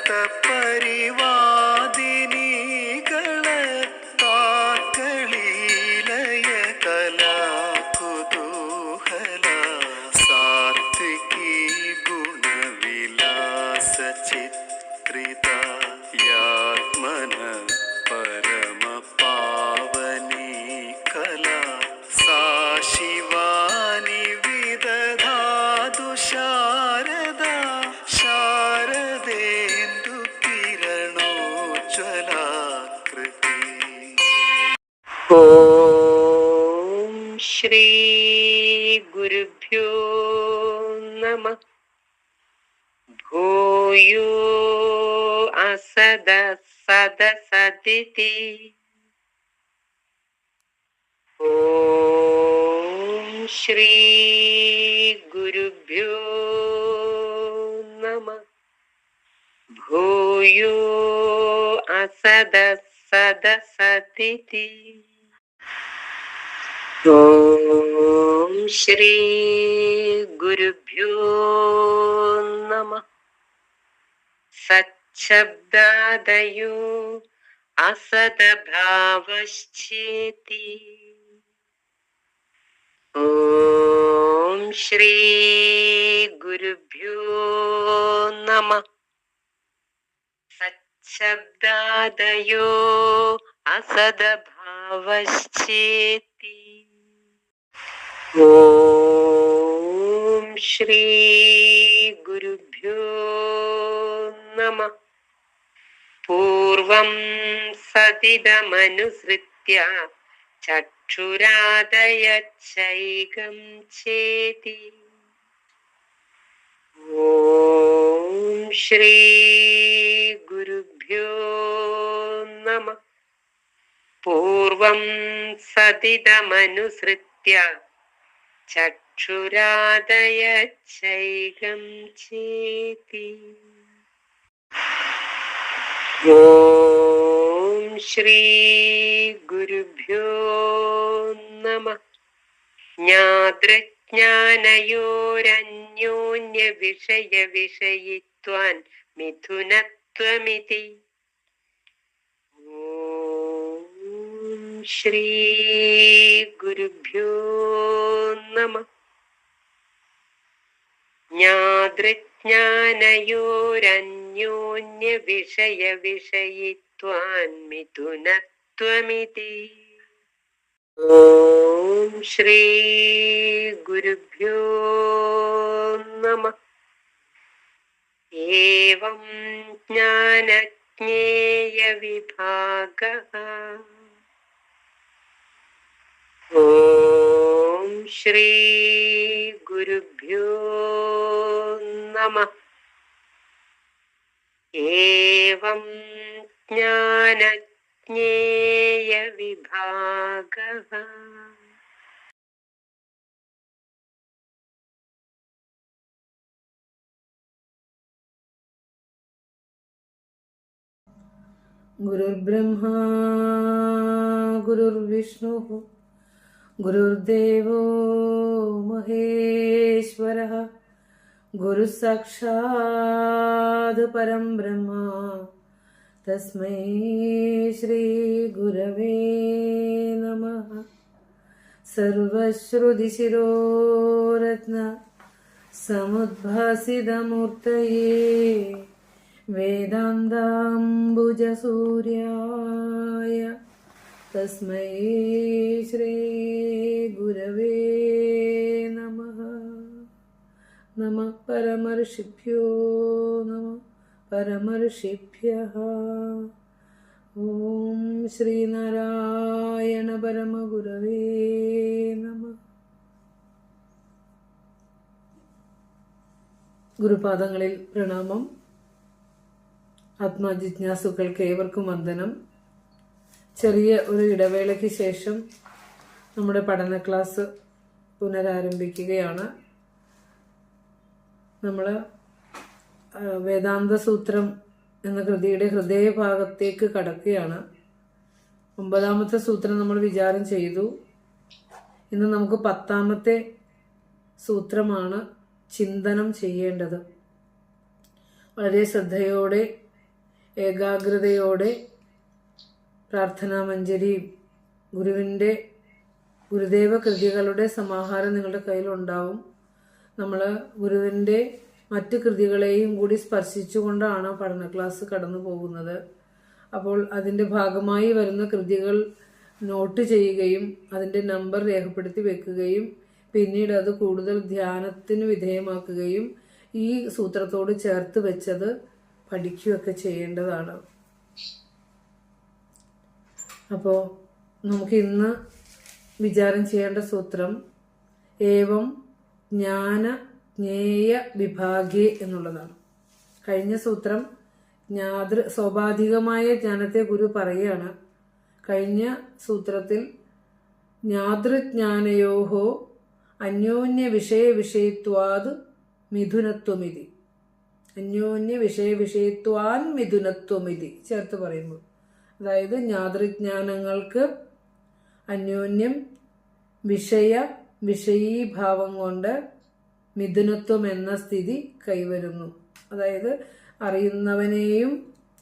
പരിവാദിനികള കലാ കുതൂഹല സാത്വികീ ഗുണവിലാസ ചിത്രിത യാത്മന പരമ പാവനീ കലാ സാ ശിവാനി വിദധാതു ശാരദാ ശാരദേന്ദു കിരണോജ്വലാകൃതി. ഓം ശ്രീ ഗുരുഭ്യോ നമഃ. ഭൂയോ അസദ സദസദിതി. ഓം ശ്രീ ഗുരുഭ്യോ നമഃ. ഭൂയോ അസദ സദസദിതി. ഓം ശ്രീ ഗുരുഭ്യോ നമഃ. സച്ഛബ്ദാദയോ അസദഭാവശ്ചേതി. ഓം ശ്രീ ഗുരുഭ്യോ നമഃ. സച്ഛബ്ദാദയോ അസദഭാവശ്ചേതി. ഓം ശ്രീ ഗുരുഭ്യോ നമഃ. പൂർവം സതിതമനുസൃത്യ ചക്ഷുരാദയച്ചൈകം ചേതി. ഓം ശ്രീ ഗുരുഭ്യോ നമഃ. പൂർവം സതിതമനുസൃത്യ ചക്ഷുരാദയച്ചൈകം ചേതി. ഓം ശ്രീ ഗുരുഭ്യോ നമഃ. ജ്ഞാതൃജ്ഞാനയോരന്യോന്യ വിഷയ വിഷയിത്വാൻ മിഥുനത്വമിതി. ശ്രീ ഗുരുഭ്യോ നമഃ. ജ്ഞാതൃജ്ഞാനയോരന്യോന്യ വിഷയ വിഷയിത്വാൻ മിഥുനത്വമിതി. ഓം ശ്രീ ഗുരുഭ്യോ നമഃ. ഏവം ജ്ഞാനജ്ഞേയ വിഭാഗഃ. ഓം ശ്രീ ഗുരുഭ്യോ നമഃ. ഏവം ജ്ഞാനജ്ഞേയ വിഭാഗഃ. ഗുരുർബ്രഹ്മാ ഗുരുർവിഷ്ണുഃ ഗുരുർദേവോ മഹേശ്വരഃ. ഗുരു സാക്ഷാത് പരം ബ്രഹ്മ തസ്മൈ ശ്രീ ഗുരവേ നമഃ. സർവശ്രുതിശിരോരത്ന സമുദ്ഭാസിതമൂർത്തയേ വേദാന്താംബുജസൂര്യായ തസ്മൈ ശ്രീ ഗുരവേ നമഃ. നമഃ പരമർഷിഭ്യോ നമഃ പരമർഷിഭ്യഃ. ഓം ശ്രീനാരായണ പരമഗുരവേ നമഃ. ഗുരുപാദങ്ങളിൽ പ്രണാമം. ആത്മജിജ്ഞാസുക്കൾക്ക് ഏവർക്കും വന്ദനം. ചെറിയ ഒരു ഇടവേളയ്ക്ക് ശേഷം നമ്മുടെ പഠന ക്ലാസ് പുനരാരംഭിക്കുകയാണ്. നമ്മൾ വേദാന്ത സൂത്രം എന്ന കൃതിയുടെ ഹൃദയഭാഗത്തേക്ക് കടക്കുകയാണ്. 9ാമത്തെ സൂത്രം നമ്മൾ വിചാരം ചെയ്തു. ഇന്ന് നമുക്ക് 10ാമത്തെ സൂത്രമാണ് ചിന്തനം ചെയ്യേണ്ടത്. വളരെ ശ്രദ്ധയോടെ ഏകാഗ്രതയോടെ പ്രാർത്ഥനാ മഞ്ജരിയും ഗുരുദേവ കൃതികളുടെ സമാഹാരം നിങ്ങളുടെ കയ്യിലുണ്ടാവും. നമ്മൾ ഗുരുവിൻ്റെ മറ്റ് കൃതികളെയും കൂടി സ്പർശിച്ചുകൊണ്ടാണ് പഠന ക്ലാസ് കടന്നു പോകുന്നത്. അപ്പോൾ അതിൻ്റെ ഭാഗമായി വരുന്ന കൃതികൾ നോട്ട് ചെയ്യുകയും അതിൻ്റെ നമ്പർ രേഖപ്പെടുത്തി വെക്കുകയും പിന്നീട് അത് കൂടുതൽ ധ്യാനത്തിന് വിധേയമാക്കുകയും ഈ സൂത്രത്തോട് ചേർത്ത് വെച്ചത് പഠിക്കുകയൊക്കെ ചെയ്യേണ്ടതാണ്. അപ്പോൾ നമുക്ക് ഇന്ന് വിചാരം ചെയ്യേണ്ട സൂത്രം ഏവം ജ്ഞാന ജ്ഞേയ വിഭാഗേ എന്നുള്ളതാണ്. കഴിഞ്ഞ സൂത്രം സ്വാഭാവികമായ ജ്ഞാനത്തെ ഗുരു പറയുകയാണ്. കഴിഞ്ഞ സൂത്രത്തിൽ ജ്ഞാതൃജ്ഞാനയോഹോ അന്യോന്യ വിഷയവിഷയത്വാത് മിഥുനത്വമിതി, അന്യോന്യ വിഷയവിഷയത്വാൻ മിഥുനത്വമിതി ചേർത്ത് പറയുമ്പോൾ, അതായത് ജ്ഞാതൃജ്ഞാനങ്ങൾക്ക് അന്യോന്യം വിഷയീഭാവം കൊണ്ട് മിഥുനത്വം എന്ന സ്ഥിതി കൈവരുന്നു. അതായത് അറിയുന്നവനെയും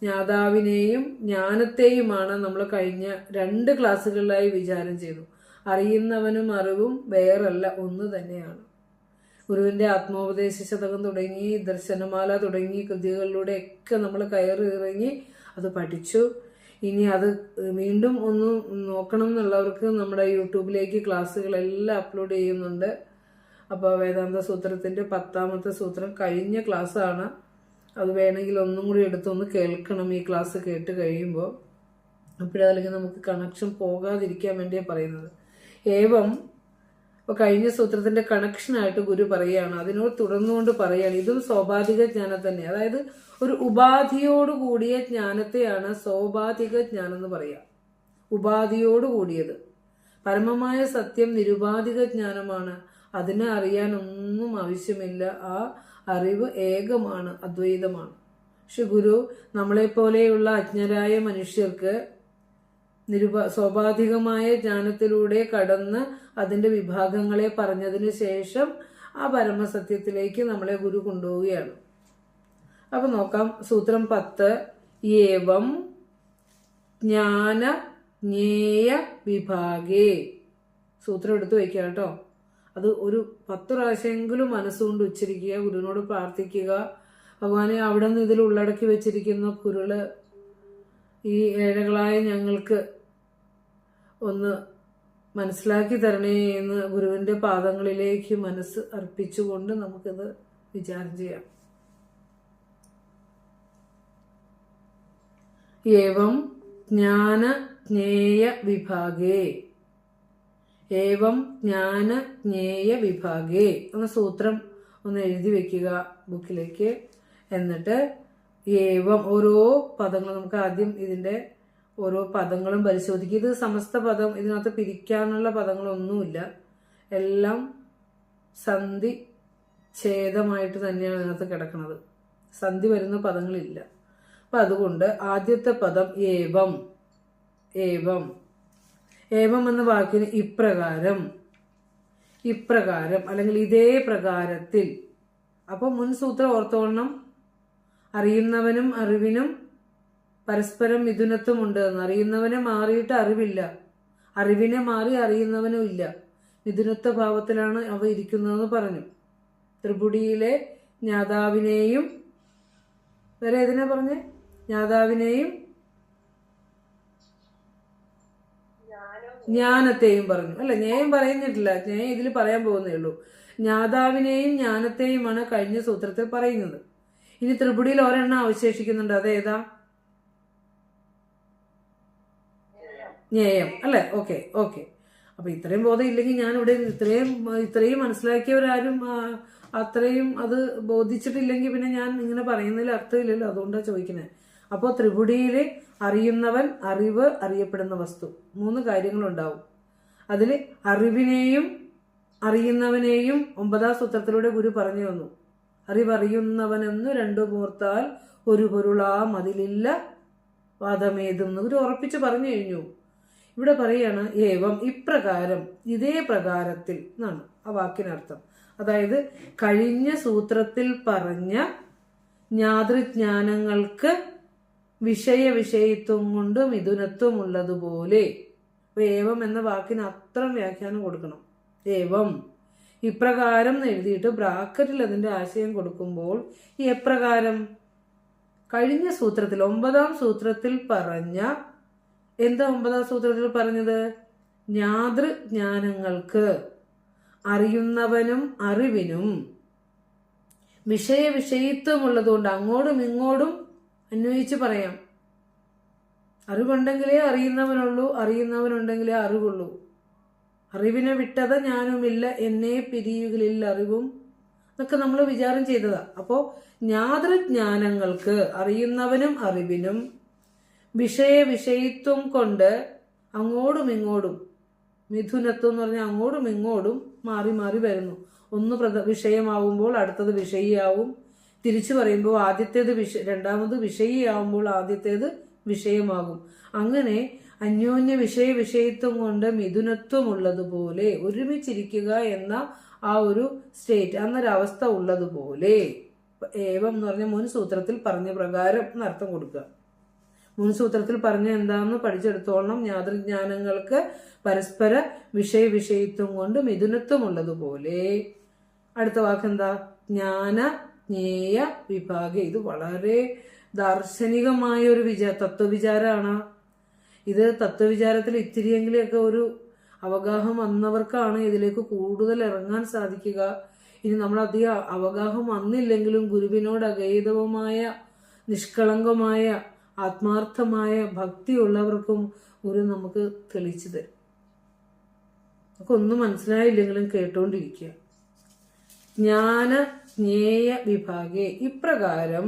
ജ്ഞാതാവിനെയും ജ്ഞാനത്തെയുമാണ് നമ്മൾ കഴിഞ്ഞ 2 ക്ലാസ്സുകളിലായി വിചാരം ചെയ്തു. അറിയുന്നവനും അറിവും വേറല്ല, ഒന്ന് തന്നെയാണ്. ഗുരുവിൻ്റെ ആത്മോപദേശ ശതകം തുടങ്ങി ദർശനമാല തുടങ്ങി കൃതികളിലൂടെയൊക്കെ നമ്മൾ കയറി ഇറങ്ങി അത് പഠിച്ചു. ഇനി അത് വീണ്ടും ഒന്ന് നോക്കണം എന്നുള്ളവർക്ക് നമ്മുടെ യൂട്യൂബിലേക്ക് ക്ലാസ്സുകളെല്ലാം അപ്ലോഡ് ചെയ്യുന്നുണ്ട്. അപ്പോൾ വേദാന്ത സൂത്രത്തിൻ്റെ 10ാമത്തെ സൂത്രം കഴിഞ്ഞ ക്ലാസ്സാണ്. അത് വേണമെങ്കിൽ ഒന്നും കൂടി എടുത്തൊന്ന് കേൾക്കണം ഈ ക്ലാസ് കേട്ട് കഴിയുമ്പോൾ. അപ്പോഴല്ലെങ്കിൽ നമുക്ക് കണക്ഷൻ പോകാതിരിക്കാൻ വേണ്ടിയാണ് പറയുന്നത്. ഏവം ഇപ്പോൾ കഴിഞ്ഞ സൂത്രത്തിൻ്റെ കണക്ഷനായിട്ട് ഗുരു പറയുകയാണ്. അതിനോട് തുടർന്നുകൊണ്ട് പറയുകയാണ്, ഇതും സ്വാഭാവിക ജ്ഞാനം തന്നെ. അതായത് ഒരു ഉപാധിയോട് കൂടിയ ജ്ഞാനത്തെയാണ് സ്വാഭാവിക ജ്ഞാനം എന്ന് പറയുക. ഉപാധിയോട് കൂടിയത്. പരമമായ സത്യം നിരുപാധിക ജ്ഞാനമാണ്. അതിനെ അറിയാനൊന്നും ആവശ്യമില്ല. ആ അറിവ് ഏകമാണ്, അദ്വൈതമാണ്. പക്ഷെ ഗുരു നമ്മളെപ്പോലെയുള്ള അജ്ഞരായ മനുഷ്യർക്ക് സ്വാഭാവികമായ ജ്ഞാനത്തിലൂടെ കടന്ന് അതിൻ്റെ വിഭാഗങ്ങളെ പറഞ്ഞതിന് ശേഷം ആ പരമസത്യത്തിലേക്ക് നമ്മളെ ഗുരു കൊണ്ടുപോവുകയാണ്. അപ്പൊ നോക്കാം, സൂത്രം 10 ഏവം ജ്ഞാന ജ്ഞേയ വിഭാഗേ. സൂത്രം എടുത്തു വയ്ക്കുക കേട്ടോ. അത് ഒരു 10 പ്രാവശ്യമെങ്കിലും മനസ്സുകൊണ്ട് ഉച്ചരിക്കുക, ഗുരുവിനോട് പ്രാർത്ഥിക്കുക. ഭഗവാനെ, അവിടെ നിന്ന് ഇതിൽ ഉള്ളടക്കി വെച്ചിരിക്കുന്ന കുരുള് ഈ ഏഴകളായ ഞങ്ങൾക്ക് ഒന്ന് മനസ്സിലാക്കി തരണേ എന്ന് ഗുരുവിൻ്റെ പാദങ്ങളിലേക്ക് മനസ്സ് അർപ്പിച്ചുകൊണ്ട് നമുക്കിത് വിചാരം ചെയ്യാം. ഏവം ജ്ഞാന ജ്ഞേയ വിഭാഗേ, ഏവം ജ്ഞാന ജ്ഞേയ വിഭാഗേ എന്ന സൂത്രം ഒന്ന് എഴുതി വെക്കുക ബുക്കിലേക്ക്. എന്നിട്ട് ഏവം ഓരോ പദങ്ങൾ നമുക്ക് ആദ്യം ഇതിൻ്റെ ഓരോ പദങ്ങളും പരിശോധിക്കുക. ഇത് സമസ്ത പദം, ഇതിനകത്ത് പിരിക്കാനുള്ള പദങ്ങളൊന്നുമില്ല. എല്ലാം സന്ധി ഛേദമായിട്ട് തന്നെയാണ് ഇതിനകത്ത് കിടക്കുന്നത്. സന്ധി വരുന്ന പദങ്ങളില്ല. അപ്പം അതുകൊണ്ട് ആദ്യത്തെ പദം ഏവം. ഏവം ഏവം എന്ന വാക്കിന് ഇപ്രകാരം, ഇപ്രകാരം അല്ലെങ്കിൽ ഇതേ പ്രകാരത്തിൽ. അപ്പോൾ മുൻ സൂത്രം ഓർത്തോളണം, അറിയുന്നവനും അറിവിനും പരസ്പരം മിഥുനത്വമുണ്ട് എന്ന്. അറിയുന്നവനെ മാറിയിട്ട് അറിവില്ല, അറിവിനെ മാറി അറിയുന്നവനും ഇല്ല. മിഥുനത്വ ഭാവത്തിലാണ് അവ ഇരിക്കുന്നതെന്ന് പറഞ്ഞു. ത്രിപുടിയിലെ ജ്ഞാതാവിനെയും വേറെ ഏതിനാ പറഞ്ഞേ? ജ്ഞാതാവിനെയും ജ്ഞാനത്തെയും പറഞ്ഞു അല്ല, ജ്ഞേയം പറയുന്നിട്ടില്ല. ജ്ഞേയം ഇതിൽ പറയാൻ പോകുന്നേ ഉള്ളൂ. ജ്ഞാതാവിനെയും ജ്ഞാനത്തെയുമാണ് കഴിഞ്ഞ സൂത്രത്തിൽ പറയുന്നത്. ഇനി ത്രിപുടിയിൽ ഒരെണ്ണം അവശേഷിക്കുന്നുണ്ട്. അതേതാ? ജ്ഞേയം അല്ലെ? Okay okay. അപ്പൊ ഇത്രയും ബോധം ഇല്ലെങ്കിൽ ഞാൻ ഇവിടെ ഇത്രയും മനസ്സിലാക്കിയവരാരും അത്രയും അത് ബോധിച്ചിട്ടില്ലെങ്കിൽ പിന്നെ ഞാൻ ഇങ്ങനെ പറയുന്നതിൽ അർത്ഥമില്ലല്ലോ. അതുകൊണ്ടാണ് ചോദിക്കുന്നത്. അപ്പോൾ ത്രിപുടിയിൽ അറിയുന്നവൻ, അറിവ്, അറിയപ്പെടുന്ന വസ്തു, 3 കാര്യങ്ങളുണ്ടാവും. അതിൽ അറിവിനെയും അറിയുന്നവനെയും 9ാം സൂത്രത്തിലൂടെ ഗുരു പറഞ്ഞു വന്നു. അറിവറിയുന്നവനെന്നു 2 മൂർത്താൽ ഒരു പൊരുളാ മതിലില്ല വാദമേതും ഗുരു ഉറപ്പിച്ച് പറഞ്ഞു കഴിഞ്ഞു. ഇവിടെ പറയാണ് ഏവം ഇപ്രകാരം, ഇതേ പ്രകാരത്തിൽ എന്നാണ് ആ വാക്കിനർത്ഥം. അതായത് കഴിഞ്ഞ സൂത്രത്തിൽ പറഞ്ഞ ജ്ഞാതൃജ്ഞാനങ്ങൾക്ക് വിഷയത്വം കൊണ്ട് മിഥുനത്വം ഉള്ളതുപോലെ. ഏവം എന്ന വാക്കിന് അത്ര വ്യാഖ്യാനം കൊടുക്കണം. ഏവം ഇപ്രകാരം എഴുതിയിട്ട് ബ്രാക്കറ്റിൽ അതിന്റെ ആശയം കൊടുക്കുമ്പോൾ എപ്രകാരം കഴിഞ്ഞ സൂത്രത്തിൽ 9-ാം സൂത്രത്തിൽ പറഞ്ഞ എന്താ 9-ാം സൂത്രത്തിൽ പറഞ്ഞത്? ജ്ഞാതൃജ്ഞാനങ്ങൾക്ക് അറിയുന്നവനും അറിവിനും വിഷയത്വമുള്ളതുകൊണ്ട് അങ്ങോട്ടും ഇങ്ങോട്ടും അന്വയിച്ച് പറയാം. അറിവുണ്ടെങ്കിലേ അറിയുന്നവനുള്ളൂ, അറിയുന്നവനുണ്ടെങ്കിലേ അറിവുള്ളൂ. അറിവിനെ വിട്ടത ഞാനുമില്ല, എന്നെ പിരിയുകളിൽ അറിവും എന്നൊക്കെ നമ്മൾ വിചാരം ചെയ്തതാ. അപ്പോ ജ്ഞാതൃജ്ഞാനങ്ങൾക്ക് അറിയുന്നവനും അറിവിനും വിഷയത്വം കൊണ്ട് അങ്ങോട്ടും ഇങ്ങോട്ടും, മിഥുനത്വം എന്ന് പറഞ്ഞാൽ അങ്ങോട്ടും ഇങ്ങോട്ടും മാറി മാറി വരുന്നു. ഒന്ന് വിഷയമാവുമ്പോൾ അടുത്തത് വിഷയിയാവും. തിരിച്ചു പറയുമ്പോൾ ആദ്യത്തേത് രണ്ടാമത് വിഷയിയാവുമ്പോൾ ആദ്യത്തേത് വിഷയമാകും. അങ്ങനെ അന്യോന്യ വിഷയത്വം കൊണ്ട് മിഥുനത്വം ഉള്ളതുപോലെ ഒരുമിച്ചിരിക്കുക എന്ന ആ ഒരു സ്റ്റേറ്റ്, അന്നൊരവസ്ഥ ഉള്ളതുപോലെ ഏവം എന്ന് പറഞ്ഞ മുൻ സൂത്രത്തിൽ പറഞ്ഞ പ്രകാരം എന്നർത്ഥം കൊടുക്കുക. മുൻ സൂത്രത്തിൽ പറഞ്ഞ എന്താണെന്ന് പഠിച്ചെടുത്തോളം ജ്ഞാതൃജ്ഞാനങ്ങൾക്ക് പരസ്പര വിഷയത്വം കൊണ്ട് മിഥുനത്വം ഉള്ളതുപോലെ. അടുത്ത വാക്കെന്താ? ജ്ഞാന ജ്ഞേയ വിഭാഗ. ഇത് വളരെ ദാർശനികമായ ഒരു തത്വവിചാരമാണ്. ഇത് തത്വവിചാരത്തിൽ ഇത്തിരിയെങ്കിലൊക്കെ ഒരു അവഗാഹം വന്നവർക്കാണ് ഇതിലേക്ക് കൂടുതൽ ഇറങ്ങാൻ സാധിക്കുക. ഇനി നമ്മളധികം അവഗാഹം വന്നില്ലെങ്കിലും ഗുരുവിനോട് അഗൈതവമായ നിഷ്കളങ്കമായ ആത്മാർത്ഥമായ ഭക്തിയുള്ളവർക്കും ഗുരു നമുക്ക് തെളിച്ചു തരും. നമുക്ക് ഒന്നും മനസ്സിലായില്ലെങ്കിലും കേട്ടോണ്ടിരിക്കുക. ജ്ഞാന ജ്ഞേയ വിഭാഗേ ഇപ്രകാരം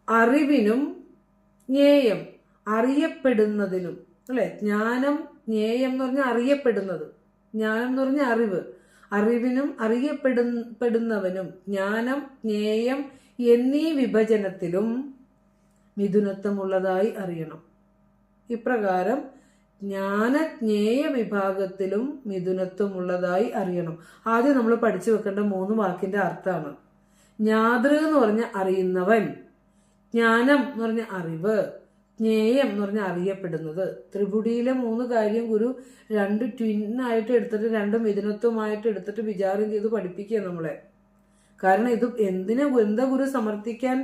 അറിവിനും ജ്ഞേയം അറിയപ്പെടുന്നതിനും, അല്ലെ? ജ്ഞാനം ജ്ഞേയം എന്ന് പറഞ്ഞാൽ അറിയപ്പെടുന്നത്, ജ്ഞാനം എന്ന് പറഞ്ഞാൽ അറിവ്, അറിവിനും അറിയപ്പെടുന്നവനും ജ്ഞാനം ജ്ഞേയം എന്നീ വിഭജനത്തിലും മിഥുനത്വമുള്ളതായി അറിയണം. ഇപ്രകാരം ജ്ഞാനജ്ഞേയ വിഭാഗത്തിലും മിഥുനത്വമുള്ളതായി അറിയണം. ആദ്യം നമ്മൾ പഠിച്ചു വെക്കേണ്ട 3 വാക്കിന്റെ അർത്ഥമാണ്. ജ്ഞാതൃ എന്ന് പറഞ്ഞ അറിയുന്നവൻ, ജ്ഞാനം എന്ന് പറഞ്ഞ അറിവ്, ജ്ഞേയം എന്ന് പറഞ്ഞ അറിയപ്പെടുന്നത്. ത്രിപുടിയിലെ 3 കാര്യം ഗുരു 2 ട്വിന്നായിട്ട് എടുത്തിട്ട് 2 മിഥുനത്വമായിട്ട് എടുത്തിട്ട് വിചാരം ചെയ്ത് പഠിപ്പിക്കുക നമ്മളെ. കാരണം ഇത് എന്താ ഗുരു സമർത്ഥിക്കാൻ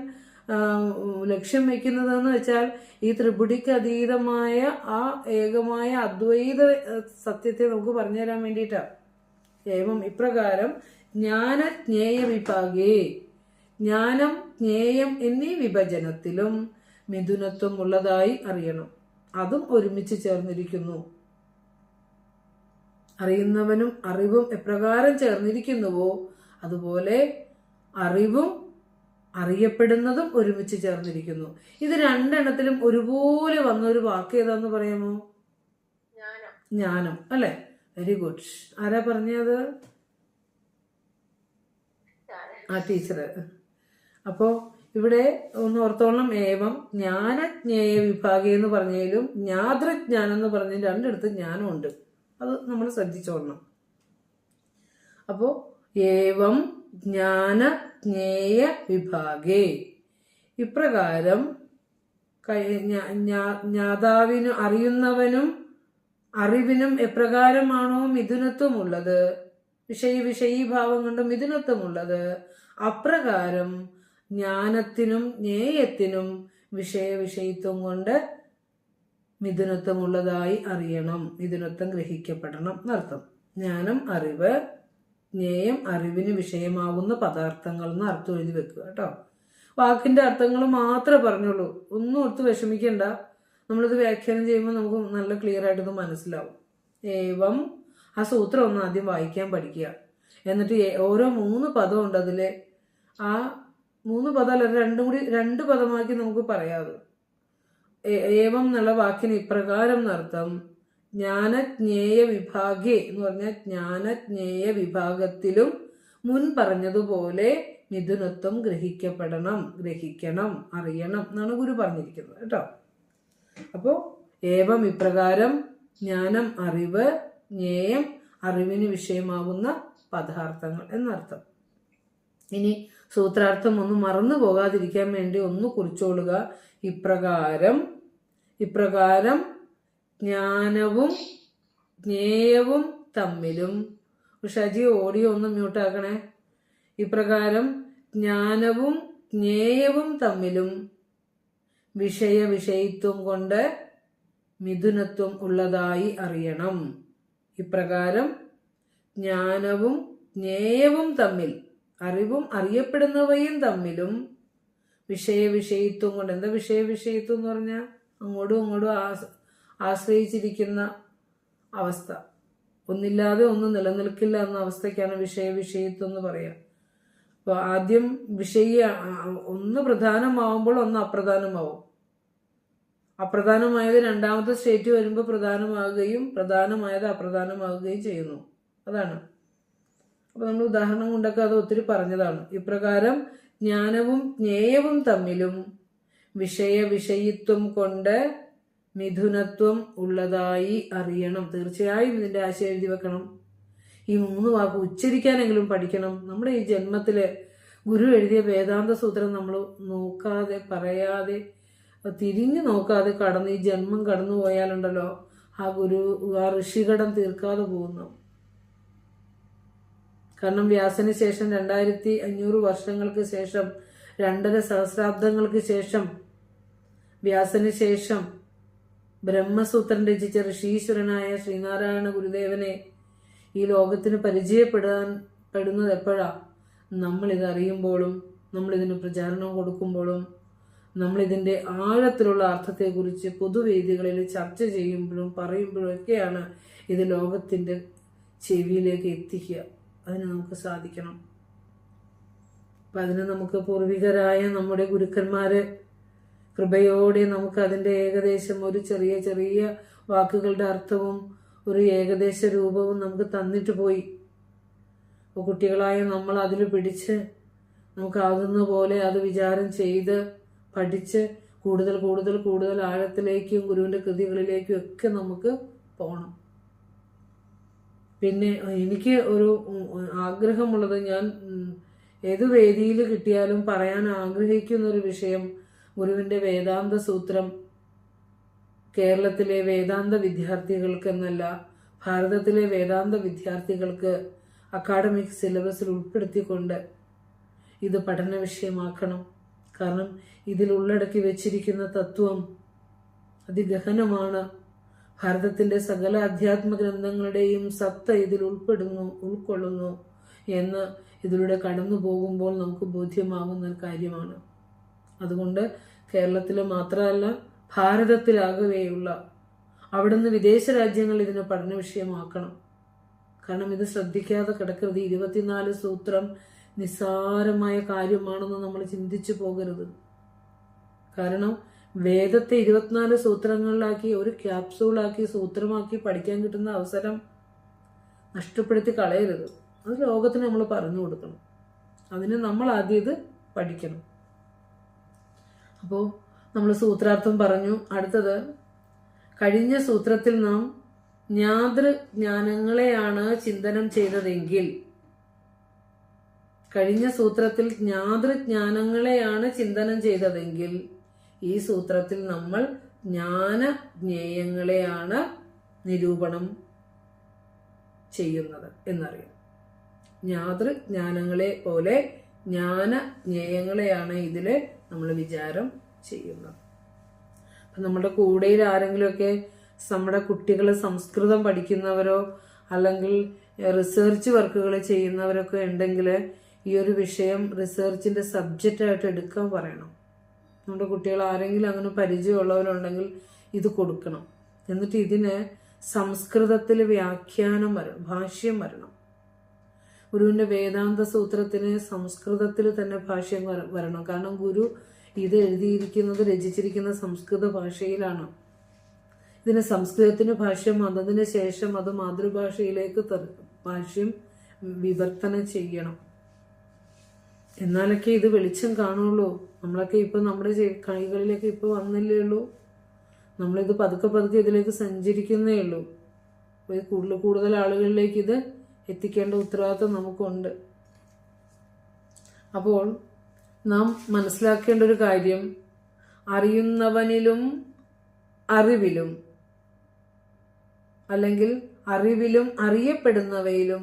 ലക്ഷ്യം വെക്കുന്നതെന്ന് വെച്ചാൽ ഈ ത്രിപുടിക്ക് അതീതമായ ആ ഏകമായ അദ്വൈത സത്യത്തെ നമുക്ക് പറഞ്ഞു തരാൻ വേണ്ടിയിട്ടാണ്. ഏവം ഇപ്രകാരം ജ്ഞാനജ്ഞേയ വിഭാഗേ ജ്ഞാനം ജ്ഞേയം എന്നീ വിഭജനത്തിലും മിഥുനത്വം ഉള്ളതായി അറിയണം. അതും ഒരുമിച്ച് ചേർന്നിരിക്കുന്നു. അറിയുന്നവനും അറിവും എപ്രകാരം ചേർന്നിരിക്കുന്നുവോ അതുപോലെ അറിവും അറിയപ്പെടുന്നതും ഒരുമിച്ച് ചേർന്നിരിക്കുന്നു. ഇത് 2 എണ്ണത്തിലും ഒരുപോലെ വന്ന ഒരു വാക്ക് ഏതാന്ന് പറയാമോ? ജ്ഞാനം, അല്ലെ? Very good. ആരാ പറഞ്ഞത്? ആ ടീച്ചർ. അപ്പോ ഇവിടെ ഒന്ന് ഓർത്തോളം. ഏവം ജ്ഞാനജ്ഞേയ വിഭാഗം എന്ന് പറഞ്ഞാലും ജ്ഞാതൃജ്ഞാനം എന്ന് പറഞ്ഞാലും 2 ഇടത്ത് ജ്ഞാനമുണ്ട്. അത് നമ്മൾ ശ്രദ്ധിച്ചോളണം. അപ്പോ ഏവം ജ്ഞാന ജ്ഞേയ വിഭാഗേ ഇപ്രകാരം ജ്ഞാതാവിനും അറിയുന്നവനും അറിവിനും എപ്രകാരമാണോ മിഥുനത്വമുള്ളത്, വിഷയീഭാവം കൊണ്ട് മിഥുനത്വമുള്ളത്, അപ്രകാരം ജ്ഞാനത്തിനും ജ്ഞേയത്തിനും വിഷയത്വം കൊണ്ട് മിഥുനത്വമുള്ളതായി അറിയണം. മിഥുനത്വം ഗ്രഹിക്കപ്പെടണം എന്നർത്ഥം. ജ്ഞാനം അറിവ്, ജ്ഞേയം അറിവിന് വിഷയമാകുന്ന പദാർത്ഥങ്ങൾ എന്ന് അർത്ഥം എഴുതി വെക്കുക കേട്ടോ. വാക്കിന്റെ അർത്ഥങ്ങൾ മാത്രമേ പറഞ്ഞുള്ളൂ. ഒന്നും ഓർത്ത് വിഷമിക്കണ്ട. നമ്മളിത് വ്യാഖ്യാനം ചെയ്യുമ്പോൾ നമുക്ക് നല്ല ക്ലിയർ ആയിട്ട് ഇത് മനസ്സിലാവും. ഏവം ആ സൂത്രം ഒന്ന് ആദ്യം വായിക്കാൻ പഠിക്കുക. എന്നിട്ട് ഓരോ 3 പദം ഉണ്ട് അതില്. ആ 3 പദമല്ല, 2 പദമാക്കി നമുക്ക് പറയാതെ. ഏവം എന്നുള്ള വാക്കിന് ഇപ്രകാരം എന്നർത്ഥം. ജ്ഞാനജ്ഞേയ വിഭാഗേ എന്ന് പറഞ്ഞാൽ ജ്ഞാനജ്ഞേയ വിഭാഗത്തിലും മുൻ പറഞ്ഞതുപോലെ മിഥുനത്വം ഗ്രഹിക്കണം, അറിയണം എന്നാണ് ഗുരു പറഞ്ഞിരിക്കുന്നത് കേട്ടോ. അപ്പോ ഏവം ഇപ്രകാരം ജ്ഞാനം അറിവ്, ജ്ഞേയം അറിവിന് വിഷയമാകുന്ന പദാർത്ഥങ്ങൾ എന്നർത്ഥം. ഇനി സൂത്രാർത്ഥം ഒന്ന് മറന്നു പോകാതിരിക്കാൻ വേണ്ടി ഒന്ന് കുറിച്ചോളുക. ഇപ്രകാരം ജ്ഞാനവും ജ്ഞേയവും തമ്മിലും, ഷജി ഓഡിയോ ഒന്ന് മ്യൂട്ടാക്കണേ. ഇപ്രകാരം ജ്ഞാനവും ജ്ഞേയവും തമ്മിലും വിഷയവിഷയിത്വം കൊണ്ട് മിഥുനത്വം ഉള്ളതായി അറിയണം. ഇപ്രകാരം ജ്ഞാനവും ജ്ഞേയവും തമ്മിൽ, അറിവും അറിയപ്പെടുന്നവയും തമ്മിലും വിഷയവിഷയിത്വം കൊണ്ട്, എന്താ വിഷയവിഷയിത്വം എന്ന് പറഞ്ഞാൽ അങ്ങോട്ടും ഇങ്ങോട്ടും ആശ്രയിച്ചിരിക്കുന്ന അവസ്ഥ, ഒന്നില്ലാതെ ഒന്നും നിലനിൽക്കില്ല എന്ന അവസ്ഥയ്ക്കാണ് വിഷയവിഷയിത്വം എന്ന് പറയാം. അപ്പോൾ ആദ്യം ഒന്ന് പ്രധാനമാവുമ്പോൾ ഒന്ന് അപ്രധാനമാവും. അപ്രധാനമായത് രണ്ടാമത്തെ സ്റ്റേറ്റ് വരുമ്പോൾ പ്രധാനമാകുകയും പ്രധാനമായത് അപ്രധാനമാകുകയും ചെയ്യുന്നു. അതാണ്. അപ്പൊ നമ്മൾ ഉദാഹരണം കൊണ്ടൊക്കെ അത് ഒത്തിരി പറഞ്ഞതാണ്. ഇപ്രകാരം ജ്ഞാനവും ജ്ഞേയവും തമ്മിലും വിഷയവിഷയിത്വം കൊണ്ട് മിഥുനത്വം ഉള്ളതായി അറിയണം. തീർച്ചയായും ഇതിന്റെ ആശയം എഴുതി വെക്കണം. ഈ 3 വാക്ക് ഉച്ചരിക്കാനെങ്കിലും പഠിക്കണം. നമ്മുടെ ഈ ജന്മത്തില് ഗുരു എഴുതിയ വേദാന്ത സൂത്രം നമ്മൾ നോക്കാതെ, പറയാതെ, തിരിഞ്ഞു നോക്കാതെ ഈ ജന്മം കടന്നു പോയാലുണ്ടല്ലോ, ആ ഋഷികടം തീർക്കാതെ പോകുന്നു. കാരണം വ്യാസന് ശേഷം 2500 വർഷങ്ങൾക്ക് ശേഷം, 2.5 സഹസ്രാബ്ദങ്ങൾക്ക് ശേഷം, വ്യാസന് ശേഷം ബ്രഹ്മസൂത്രം രചിച്ച ഋഷീശ്വരനായ ശ്രീനാരായണ ഗുരുദേവനെ ഈ ലോകത്തിന് പരിചയപ്പെടുന്നത് എപ്പോഴാ? നമ്മളിത് അറിയുമ്പോഴും, നമ്മളിതിന് പ്രചാരണം കൊടുക്കുമ്പോഴും, നമ്മളിതിൻ്റെ ആഴത്തിലുള്ള അർത്ഥത്തെക്കുറിച്ച് പൊതുവേദികളിൽ ചർച്ച ചെയ്യുമ്പോഴും പറയുമ്പോഴും ഒക്കെയാണ് ഇത് ലോകത്തിൻ്റെ ചെവിയിലേക്ക് എത്തിക്കുക. അതിന് നമുക്ക് സാധിക്കണം. അപ്പം അതിന് നമുക്ക് പൂർവികരായ നമ്മുടെ ഗുരുക്കന്മാര് കൃപയോടെ നമുക്ക് അതിൻ്റെ ഏകദേശം ഒരു ചെറിയ ചെറിയ വാക്കുകളുടെ അർത്ഥവും ഒരു ഏകദേശ രൂപവും നമുക്ക് തന്നിട്ട് പോയി. അപ്പോൾ കുട്ടികളായ നമ്മൾ അതിൽ പിടിച്ച് നമുക്കാകുന്ന പോലെ അത് വിചാരം ചെയ്ത് പഠിച്ച് കൂടുതൽ കൂടുതൽ കൂടുതൽ ആഴത്തിലേക്കും ഗുരുവിൻ്റെ കൃതികളിലേക്കും ഒക്കെ നമുക്ക് പോകണം. പിന്നെ എനിക്ക് ഒരു ആഗ്രഹമുള്ളത്, ഞാൻ ഏത് വേദിയിൽ കിട്ടിയാലും പറയാൻ ആഗ്രഹിക്കുന്ന ഒരു വിഷയം, ഗുരുവിൻ്റെ വേദാന്ത സൂത്രം കേരളത്തിലെ വേദാന്ത വിദ്യാർത്ഥികൾക്ക് എന്നല്ല, ഭാരതത്തിലെ വേദാന്ത വിദ്യാർത്ഥികൾക്ക് അക്കാഡമിക് സിലബസിൽ ഉൾപ്പെടുത്തിക്കൊണ്ട് ഇത് പഠന വിഷയമാക്കണം. കാരണം ഇതിൽ ഉള്ളടക്കി വെച്ചിരിക്കുന്ന തത്വം അതിഗഹനമാണ്. ഭാരതത്തിൻ്റെ സകല അധ്യാത്മ ഗ്രന്ഥങ്ങളുടെയും സത്ത ഇതിൽ ഉൾക്കൊള്ളുന്നു എന്ന് ഇതിലൂടെ കടന്നു പോകുമ്പോൾ നമുക്ക് ബോധ്യമാകുന്ന ഒരു കാര്യമാണ്. അതുകൊണ്ട് കേരളത്തിൽ മാത്രമല്ല, ഭാരതത്തിലാകവെയുള്ള അവിടുന്ന് വിദേശ രാജ്യങ്ങൾ ഇതിനെ പഠന വിഷയമാക്കണം. കാരണം ഇത് ശ്രദ്ധിക്കാതെ കിടക്കരുത്. 24 സൂത്രം നിസ്സാരമായ കാര്യമാണെന്ന് നമ്മൾ ചിന്തിച്ചു പോകരുത്. കാരണം വേദത്തെ 24 സൂത്രങ്ങളിലാക്കി ഒരു ക്യാപ്സൂളാക്കി സൂത്രമാക്കി പഠിക്കാൻ കിട്ടുന്ന അവസരം നഷ്ടപ്പെടുത്തി കളയരുത്. അത് ലോകത്തിന് നമ്മൾ പറഞ്ഞു കൊടുക്കണം. അതിന് നമ്മൾ ആദ്യം ഇത് പഠിക്കണം. അപ്പോൾ നമ്മൾ സൂത്രാർത്ഥം പറഞ്ഞു. അടുത്തത്, കഴിഞ്ഞ സൂത്രത്തിൽ നാം ജ്ഞാതൃജ്ഞാനങ്ങളെയാണ് ചിന്തനം ചെയ്തതെങ്കിൽ, ഈ സൂത്രത്തിൽ നമ്മൾ ജ്ഞാനജ്ഞേയങ്ങളെയാണ് നിരൂപണം ചെയ്യുന്നത് എന്നറിയാം. ജ്ഞാതൃജ്ഞാനങ്ങളെ പോലെ ജ്ഞാനജ്ഞേയങ്ങളെയാണ് ഇതിൽ നമ്മൾ വിചാരം ചെയ്യുന്നത്. അപ്പം നമ്മുടെ കൂടെയിൽ ആരെങ്കിലുമൊക്കെ നമ്മുടെ കുട്ടികൾ സംസ്കൃതം പഠിക്കുന്നവരോ അല്ലെങ്കിൽ റിസർച്ച് വർക്കുകൾ ചെയ്യുന്നവരൊക്കെ ഉണ്ടെങ്കിൽ ഈ ഒരു വിഷയം റിസർച്ചിൻ്റെ സബ്ജക്റ്റായിട്ട് എടുക്കാൻ പറയണം. നമ്മുടെ കുട്ടികൾ ആരെങ്കിലും അങ്ങനെ പരിചയമുള്ളവരുണ്ടെങ്കിൽ ഇത് കൊടുക്കണം. എന്നിട്ട് ഇതിന് സംസ്കൃതത്തിൽ വ്യാഖ്യാനം വരണം, ഭാഷ്യം വരണം. ഗുരുവിൻ്റെ വേദാന്ത സൂത്രത്തിന് സംസ്കൃതത്തിൽ തന്നെ ഭാഷ്യം വരണം. കാരണം ഗുരു ഇത് രചിച്ചിരിക്കുന്ന സംസ്കൃത ഭാഷയിലാണ്. ഇതിന് സംസ്കൃതത്തിന് ഭാഷ്യം വന്നതിന് ശേഷം അത് മാതൃഭാഷയിലേക്ക് ഭാഷ്യം വിവർത്തനം ചെയ്യണം. എന്നാലൊക്കെ ഇത് വെളിച്ചം കാണുള്ളൂ. നമ്മളൊക്കെ ഇപ്പം നമ്മുടെ കൈകളിലേക്ക് ഇപ്പോൾ വന്നില്ലേ ഉള്ളൂ. നമ്മളിത് പതുക്കെ പതുക്കെ ഇതിലേക്ക് സഞ്ചരിക്കുന്നേ ഉള്ളൂ. കൂടുതൽ കൂടുതൽ ആളുകളിലേക്ക് ഇത് എത്തിക്കേണ്ട ഉത്തരവാദിത്വം നമുക്കുണ്ട്. അപ്പോൾ നാം മനസ്സിലാക്കേണ്ട ഒരു കാര്യം, അറിയുന്നവനിലും അറിവിലും, അല്ലെങ്കിൽ അറിവിലും അറിയപ്പെടുന്നവയിലും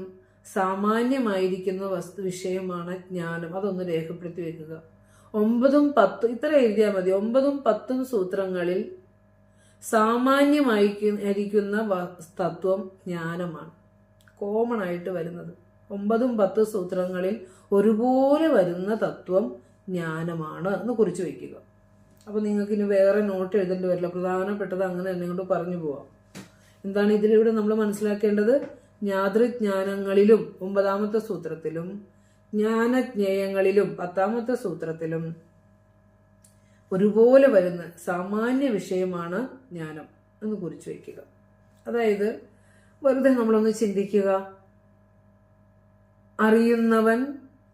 സാമാന്യമായിരിക്കുന്ന വിഷയമാണ് ജ്ഞാനം. അതൊന്ന് രേഖപ്പെടുത്തി വെക്കുക. 9ഉം 10 ഇത്ര എഴുതിയാൽ മതി. 9ഉം 10ഉം സൂത്രങ്ങളിൽ സാമാന്യമായിരിക്കുന്ന തത്വം ജ്ഞാനമാണ്, കോമൺ ആയിട്ട് വരുന്നത്. 9ഉം 10 സൂത്രങ്ങളിൽ ഒരുപോലെ വരുന്ന തത്വം ജ്ഞാനമാണ് എന്ന് കുറിച്ച് വയ്ക്കുക. അപ്പൊ നിങ്ങൾക്ക് ഇനി വേറെ നോട്ട് എഴുതേണ്ടി വരില്ല. പ്രധാനപ്പെട്ടത് അങ്ങനെ തന്നെ കൊണ്ട് പറഞ്ഞു പോവാം. എന്താണ് ഇതിലൂടെ നമ്മൾ മനസ്സിലാക്കേണ്ടത്? ജ്ഞാതൃജ്ഞാനങ്ങളിലും 9ാമത്തെ സൂത്രത്തിലും ജ്ഞാനജ്ഞേയങ്ങളിലും 10ാമത്തെ സൂത്രത്തിലും ഒരുപോലെ വരുന്ന സാമാന്യ വിഷയമാണ് ജ്ഞാനം എന്ന് കുറിച്ച് വയ്ക്കുക. അതായത് വെറുതെ നമ്മളൊന്ന് ചിന്തിക്കുക. അറിയുന്നവൻ,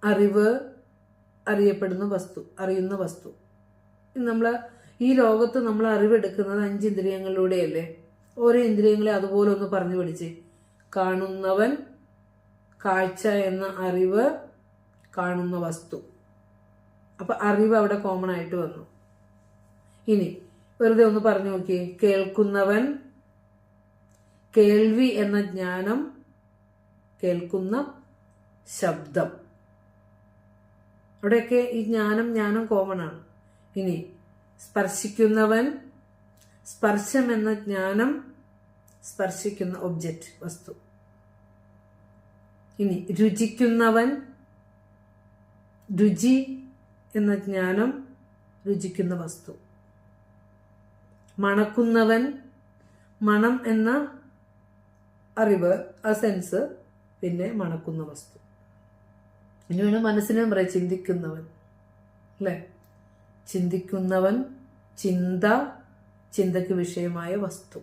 അറിവ്, അറിയപ്പെടുന്ന വസ്തു, അറിയുന്ന വസ്തു. നമ്മൾ ഈ ലോകത്ത് നമ്മൾ അറിവെടുക്കുന്നത് 5 ഇന്ദ്രിയങ്ങളിലൂടെയല്ലേ. ഓരോ ഇന്ദ്രിയങ്ങളെ അതുപോലെ ഒന്ന് പറഞ്ഞു പഠിച്ച്. കാണുന്നവൻ, കാഴ്ച എന്ന അറിവ്, കാണുന്ന വസ്തു. അപ്പൊ അറിവ് അവിടെ കോമൺ ആയിട്ട് വന്നു. ഇനി വെറുതെ ഒന്ന് പറഞ്ഞു നോക്കിയേ. കേൾക്കുന്നവൻ, കേൾവി എന്ന ജ്ഞാനം, കേൾക്കുന്ന ശബ്ദം. അവിടെയൊക്കെ ഈ ജ്ഞാനം കോമൺ ആണ്. ഇനി സ്പർശിക്കുന്നവൻ, സ്പർശം എന്ന ജ്ഞാനം, സ്പർശിക്കുന്ന ഒബ്ജക്റ്റ്, വസ്തു. ഇനി രുചിക്കുന്നവൻ, രുചി എന്ന ജ്ഞാനം, രുചിക്കുന്ന വസ്തു. മണക്കുന്നവൻ, മണം എന്ന അറിവ്, ആ സെൻസ്, പിന്നെ മണക്കുന്ന വസ്തു. ഇനി വേണം മനസ്സിനെ പറയാം ചിന്തിക്കുന്നവൻ, അല്ലേ? ചിന്തിക്കുന്നവൻ, ചിന്ത, ചിന്തയ്ക്ക് വിഷയമായ വസ്തു.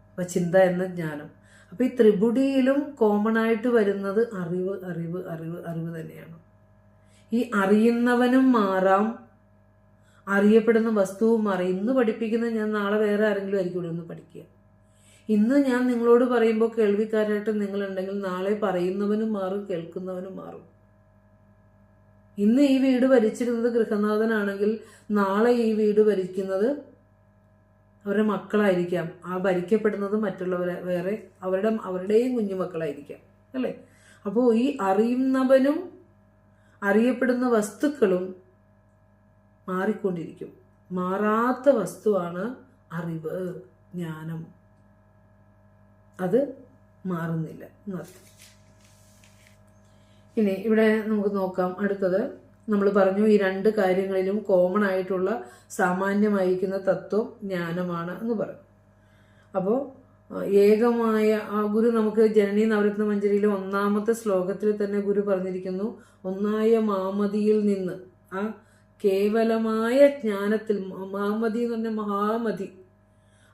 അപ്പൊ ചിന്ത എന്ന ജ്ഞാനം. അപ്പൊ ഈ ത്രിപുടിയിലും കോമൺ ആയിട്ട് വരുന്നത് അറിവ്, അറിവ്, അറിവ്, അറിവ് തന്നെയാണ്. ഈ അറിയുന്നവനും മാറാം, അറിയപ്പെടുന്ന വസ്തുവും മാറാം. ഇന്ന് പഠിപ്പിക്കുന്നത് ഞാൻ നാളെ വേറെ ആരെങ്കിലും ആയിരിക്കും ഇവിടെ ഒന്ന് പഠിക്കുക. ഇന്ന് ഞാൻ നിങ്ങളോട് പറയുമ്പോൾ കേൾവിക്കാരായിട്ട് നിങ്ങളുണ്ടെങ്കിൽ നാളെ പറയുന്നവനും മാറും, കേൾക്കുന്നവനും മാറും. ഇന്ന് ഈ വീട് ഭരിച്ചിരുന്നത് ഗൃഹനാഥനാണെങ്കിൽ നാളെ ഈ വീട് ഭരിക്കുന്നത് അവരുടെ മക്കളായിരിക്കാം. ആ ഭരിക്കപ്പെടുന്നത് മറ്റുള്ളവരെ വേറെ അവരുടെയും കുഞ്ഞുമക്കളായിരിക്കാം, അല്ലേ? അപ്പോൾ ഈ അറിയുന്നവനും അറിയപ്പെടുന്ന വസ്തുക്കളും മാറിക്കൊണ്ടിരിക്കും. മാറാത്ത വസ്തുവാണ് അറിവ്, ജ്ഞാനം. അത് മാറുന്നില്ല എന്നർത്ഥം. ഇനി ഇവിടെ നമുക്ക് നോക്കാം. അടുത്തത് നമ്മൾ പറഞ്ഞു ഈ 2 കാര്യങ്ങളിലും കോമൺ ആയിട്ടുള്ള സാമാന്യമായിരിക്കുന്ന തത്വം ജ്ഞാനമാണ് എന്ന് പറഞ്ഞു. അപ്പോൾ ഏകമായ ആ ഗുരു നമുക്ക് ജനനി നവരത്ന മഞ്ജരിയിലെ 1ാമത്തെ ശ്ലോകത്തിൽ തന്നെ ഗുരു പറഞ്ഞിരിക്കുന്നു, ഒന്നായ മാമതിയിൽ നിന്ന്, ആ കേവലമായ ജ്ഞാനത്തിൽ, മാമതി എന്ന് പറഞ്ഞ മഹാമതി,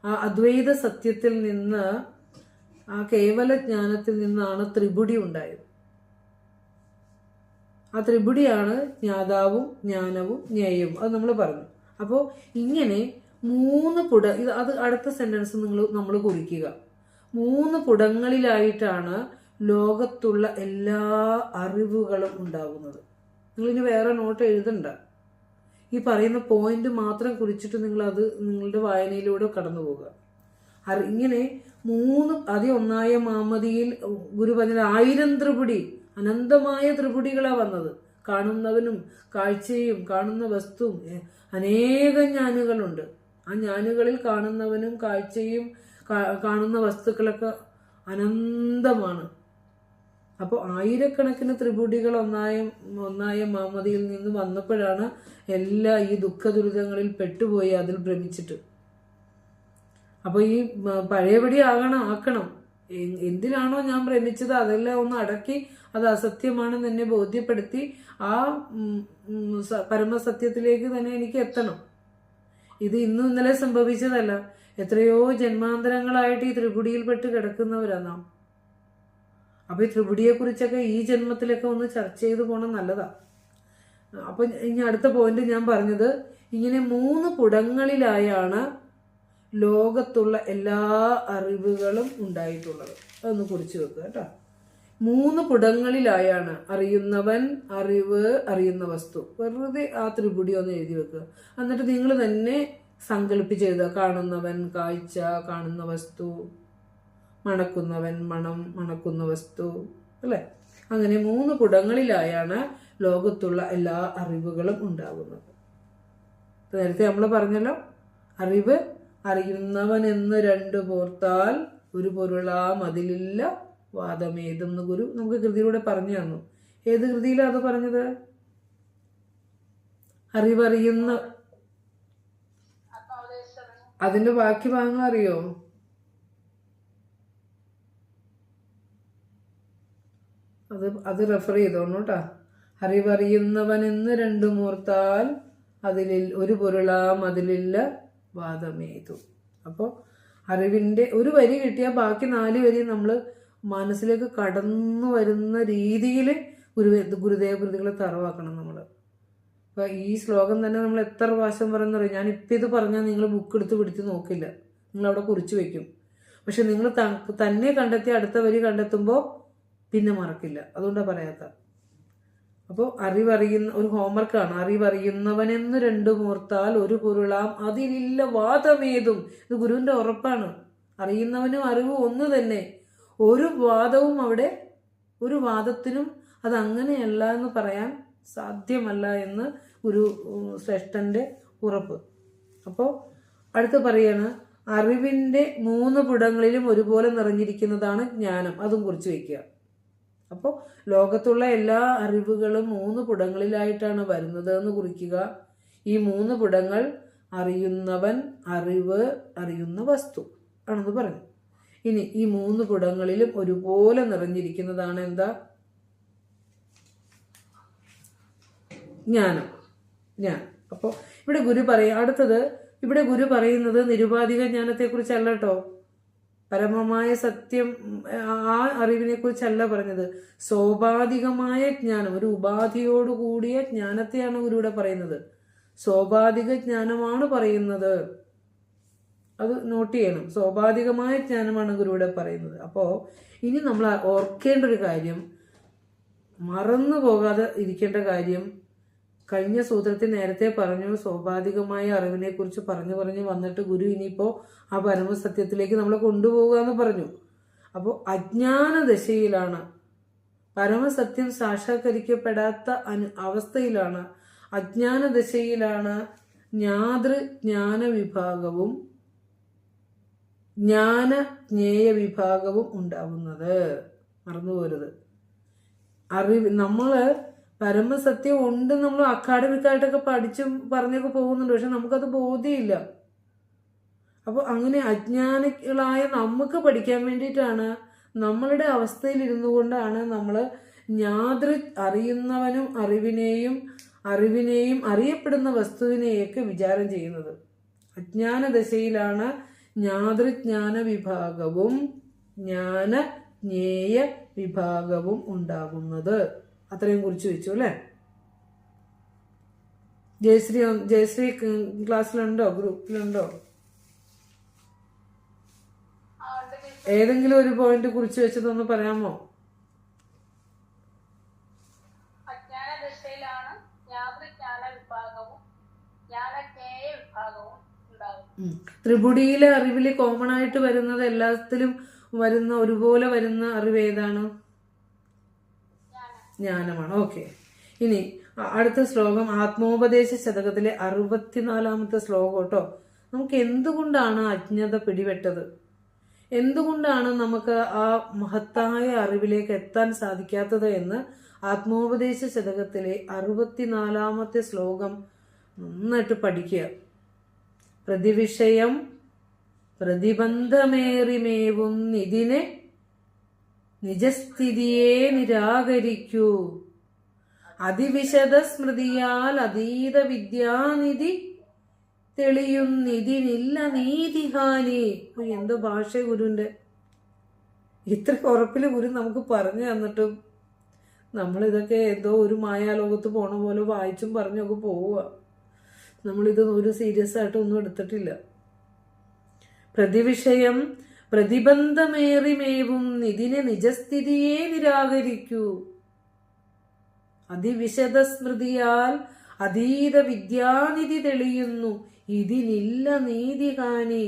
ആ അദ്വൈത സത്യത്തിൽ നിന്ന്, ആ കേവല ജ്ഞാനത്തിൽ നിന്നാണ് ത്രിപുടി ഉണ്ടായത്. ആ ത്രിപുടിയാണ് ജ്ഞാതാവും ജ്ഞാനവും ജ്ഞേയവും. അത് നമ്മൾ പറഞ്ഞു. അപ്പോൾ ഇങ്ങനെ 3 ഇത് അത് അടുത്ത സെന്റൻസ് നമ്മൾ കുറിക്കുക. 3 പുടങ്ങളിലായിട്ടാണ് ലോകത്തുള്ള എല്ലാ അറിവുകളും ഉണ്ടാകുന്നത്. നിങ്ങളിനി വേറെ നോട്ട് എഴുതണ്ട. ഈ പറയുന്ന പോയിന്റ് മാത്രം കുറിച്ചിട്ട് നിങ്ങളത് നിങ്ങളുടെ വായനയിലൂടെ കടന്നു പോകുക. ഇങ്ങനെ 3 ഒന്നായ മാമതിയിൽ ഗുരു പറഞ്ഞ 1000 ത്രിപുടി, അനന്തമായ ത്രിപുടികളാ വന്നത്. കാണുന്നവനും കാഴ്ചയും കാണുന്ന വസ്തുവും അനേകം ജ്ഞാനുകളുണ്ട്. ആ ജ്ഞാനുകളിൽ കാണുന്നവനും കാഴ്ചയും കാണുന്ന വസ്തുക്കളൊക്കെ അനന്തമാണ്. അപ്പോൾ 1000കണക്കിന് ത്രിപുടികൾ ഒന്നായ മാമതിയിൽ നിന്ന് വന്നപ്പോഴാണ് എല്ലാ ഈ ദുഃഖ ദുരിതങ്ങളിൽ പെട്ടുപോയി അതിൽ ഭ്രമിച്ചിട്ട്. അപ്പൊ ഈ പഴയപടി ആക്കണം. എന്തിനാണോ ഞാൻ ഭ്രമിച്ചത് അതെല്ലാം ഒന്ന് അടക്കി അത് അസത്യമാണെന്ന് എന്നെ ബോധ്യപ്പെടുത്തി ആ പരമസത്യത്തിലേക്ക് തന്നെ എനിക്ക് എത്തണം. ഇത് ഇന്നും ഇന്നലെ സംഭവിച്ചതല്ല. എത്രയോ ജന്മാന്തരങ്ങളായിട്ട് ഈ ത്രിപുടിയിൽപ്പെട്ട് കിടക്കുന്നവരാണ് നാം. അപ്പൊ ഈ ത്രിപുടിയെ കുറിച്ചൊക്കെ ഈ ജന്മത്തിലൊക്കെ ഒന്ന് ചർച്ച ചെയ്ത് പോകണം, നല്ലതാ. അപ്പൊ ഇനി അടുത്ത പോയിന്റ് ഞാൻ പറഞ്ഞത്, ഇങ്ങനെ 3 പുടങ്ങളിലായാണ് ലോകത്തുള്ള എല്ലാ അറിവുകളും ഉണ്ടായിട്ടുള്ളത്. അതൊന്ന് കുറിച്ച് വെക്കുക കേട്ടോ. 3 പുടങ്ങളിലായാണ് അറിയുന്നവൻ, അറിവ്, അറിയുന്ന വസ്തു. വെറുതെ ആ ത്രിപുടി ഒന്ന് എഴുതി വെക്കുക. എന്നിട്ട് നിങ്ങൾ തന്നെ സങ്കല്പിച്ച് എഴുതുക. കാണുന്നവൻ കാഴ്ച, കാണുന്ന വസ്തു, മണക്കുന്നവൻ മണം, മണക്കുന്ന വസ്തു, അല്ലേ? അങ്ങനെ 3 പുടങ്ങളിലായാണ് ലോകത്തുള്ള എല്ലാ അറിവുകളും ഉണ്ടാകുന്നത്. നേരത്തെ നമ്മൾ പറഞ്ഞല്ലോ, അറിവ് അറിയുന്നവൻ എന്ന് 2 പോർത്താൽ ഒരു പൊരുളാം അതിലില്ല വാദമേതെന്ന് ഗുരു നമുക്ക് കൃതിയിലൂടെ പറഞ്ഞു തന്നു. ഏത് കൃതിയിലാണ് അത് പറഞ്ഞത്? അറിവറിയുന്ന. അതിന്റെ ബാക്കി ഭാഗങ്ങൾ അറിയോ? അത് റെഫർ ചെയ്തോണു കേട്ടാ. അറിവറിയുന്നവനെന്ന് 2 മൂർത്താൽ അതിലിൽ ഒരു പൊരുളാം അതിലില്ല വാദമേതു. അപ്പോൾ അറിവിന്റെ ഒരു വരി കിട്ടിയാൽ ബാക്കി 4 വരി നമ്മൾ മനസ്സിലേക്ക് കടന്നു വരുന്ന രീതിയിൽ ഗുരുദേവ കൃതികളെ തറവാക്കണം നമ്മൾ. അപ്പൊ ഈ ശ്ലോകം തന്നെ നമ്മൾ എത്ര പ്രാവശ്യം പറയുന്നറിയാം. ഞാൻ ഇപ്പം ഇത് പറഞ്ഞാൽ നിങ്ങൾ ബുക്ക് എടുത്ത് പിടിച്ച് നോക്കില്ല, നിങ്ങൾ അവിടെ കുറിച്ച് വെക്കും. പക്ഷെ നിങ്ങൾ തന്നെ കണ്ടെത്തി അടുത്ത വരി കണ്ടെത്തുമ്പോൾ പിന്നെ മറക്കില്ല. അതുകൊണ്ടാണ് പറയാത്ത. അപ്പോൾ അറിവറിയുന്ന ഒരു ഹോംവർക്കാണ്. അറിവറിയുന്നവനെന്ന് 2 മൂർത്താൽ ഒരു പൊരുളാം അതിലില്ല വാദമേതും. ഇത് ഗുരുവിന്റെ ഉറപ്പാണ്. അറിയുന്നവനും അറിവും ഒന്ന് തന്നെ. ഒരു വാദവും അവിടെ, ഒരു വാദത്തിനും അത് അങ്ങനെയല്ല എന്ന് പറയാൻ സാധ്യമല്ല എന്ന് ഒരു ശ്രേഷ്ഠന്റെ ഉറപ്പ്. അപ്പോൾ അടുത്ത് പറയാണ്, അറിവിന്റെ 3 പുടങ്ങളിലും ഒരുപോലെ നിറഞ്ഞിരിക്കുന്നതാണ് ജ്ഞാനം. അതും കുറിച്ച് വയ്ക്കുക. അപ്പോൾ ലോകത്തുള്ള എല്ലാ അറിവുകളും 3 പുടങ്ങളിലായിട്ടാണ് വരുന്നത് എന്ന് കുറിക്കുക. ഈ 3 പുടങ്ങൾ അറിയുന്നവൻ, അറിവ്, അറിയുന്ന വസ്തു ആണെന്ന് പറഞ്ഞു. ഇനി ഈ 3 പുടങ്ങളിലും ഒരുപോലെ നിറഞ്ഞിരിക്കുന്നതാണ് എന്താ? ജ്ഞാനം. അപ്പോൾ ഇവിടെ ഗുരു പറയാം. അടുത്തത് ഇവിടെ ഗുരു പറയുന്നത് നിരുപാധിക ജ്ഞാനത്തെക്കുറിച്ചല്ല കേട്ടോ. പരമമായ സത്യം ആ അറിവിനെ കുറിച്ചല്ല പറഞ്ഞത്. സോപാധികമായ ജ്ഞാനം, ഒരു ഉപാധിയോടുകൂടിയ ജ്ഞാനത്തെയാണ് ഗുരു ഇവിടെ പറയുന്നത്. സോപാധിക ജ്ഞാനമാണ് പറയുന്നത്. അത് നോട്ട് ചെയ്യണം. സോപാധികമായ ജ്ഞാനമാണ് ഗുരു ഇവിടെ പറയുന്നത്. അപ്പോൾ ഇനി നമ്മൾ ഓർക്കേണ്ട ഒരു കാര്യം, മറന്നു പോകാതെ ഇരിക്കേണ്ട കാര്യം, കഴിഞ്ഞ സൂത്രത്തിൽ നേരത്തെ പറഞ്ഞു സോപാധികമായ അറിവിനെ കുറിച്ച് പറഞ്ഞു വന്നിട്ട് ഗുരു ഇനിയിപ്പോ ആ പരമസത്യത്തിലേക്ക് നമ്മളെ കൊണ്ടുപോകുക എന്ന് പറഞ്ഞു. അപ്പോൾ അജ്ഞാന ദശയിലാണ്, പരമസത്യം സാക്ഷാത്കരിക്കപ്പെടാത്ത അവസ്ഥയിലാണ്, അജ്ഞാന ദശയിലാണ് ജ്ഞാതൃജ്ഞാന വിഭാഗവും ജ്ഞേയ വിഭാഗവും ഉണ്ടാവുന്നത്. മറന്നുപോരുത്. അറിവ് നമ്മള് പരമസത്യം ഉണ്ട്, നമ്മൾ അക്കാഡമിക്കായിട്ടൊക്കെ പഠിച്ചും പറഞ്ഞൊക്കെ പോകുന്നുണ്ട്. പക്ഷെ നമുക്കത് ബോധ്യമില്ല. അപ്പോൾ അങ്ങനെ അജ്ഞാനികളായ നമുക്ക് പഠിക്കാൻ വേണ്ടിയിട്ടാണ്, നമ്മളുടെ അവസ്ഥയിൽ ഇരുന്നു കൊണ്ടാണ് നമ്മൾ അറിയുന്നവനും അറിവിനെയും അറിയപ്പെടുന്ന വസ്തുവിനെയൊക്കെ വിചാരം ചെയ്യുന്നത്. അജ്ഞാന ദശയിലാണ് ജ്ഞാതൃജ്ഞാന വിഭാഗവും ജ്ഞേയ വിഭാഗവും ഉണ്ടാകുന്നത്. അത്രയും കുറിച്ച് വെച്ചു അല്ലേ? ജയശ്രീ ക്ലാസ്സിലുണ്ടോ, ഗ്രൂപ്പിലുണ്ടോ? ഏതെങ്കിലും ഒരു പോയിന്റ് കുറിച്ച് വെച്ചതൊന്ന് പറയാമോ? ത്രിപുടിയിലെ അറിവില് കോമൺ ആയിട്ട് വരുന്നത്, എല്ലാത്തിലും വരുന്ന ഒരുപോലെ വരുന്ന അറിവ് ഏതാണ്? ജ്ഞാനമാണ്. ഓക്കെ. ഇനി അടുത്ത ശ്ലോകം ആത്മോപദേശ ശതകത്തിലെ 64-ാമത്തെ ശ്ലോകം കേട്ടോ. നമുക്ക് എന്തുകൊണ്ടാണ് അജ്ഞത പിടിപെട്ടത്, എന്തുകൊണ്ടാണ് നമുക്ക് ആ മഹത്തായ അറിവിലേക്ക് എത്താൻ സാധിക്കാത്തത് എന്ന് ആത്മോപദേശ ശതകത്തിലെ 64-ാമത്തെ ശ്ലോകം നന്നായിട്ട് പഠിക്കുക. പ്രതിവിഷയം പ്രതിബന്ധമേറിമേവും ഇതിനെ നിജസ്ഥിതിയെ നിരാകരിക്കൂ. അതിവിശദ സ്മൃതിയാൽ അതീത വിദ്യാനിധി തെളിയുന്നിതിനില്ല നീതിഹാനി. എന്തോ ഭാഷ ഗുരുവിന്റെ! ഇത്ര ഉറപ്പില് ഗുരു നമുക്ക് പറഞ്ഞു തന്നിട്ടും നമ്മളിതൊക്കെ എന്തോ ഒരു മായാലോകത്ത് പോണ പോലെ വായിച്ചും പറഞ്ഞൊക്കെ പോവുക. നമ്മളിത് ഒരു സീരിയസ് ആയിട്ട് ഒന്നും എടുത്തിട്ടില്ല. പ്രതിവിഷയം പ്രതിബന്ധമേറിമേവും ഇതിനെ നിജസ്ഥിതിയെ നിരാകരിക്കൂ. അതിവിശദ സ്മൃതിയാൽ അതീത വിദ്യാനിധി തെളിയുന്നു. ഇതിനില്ല നീതിഹാനി.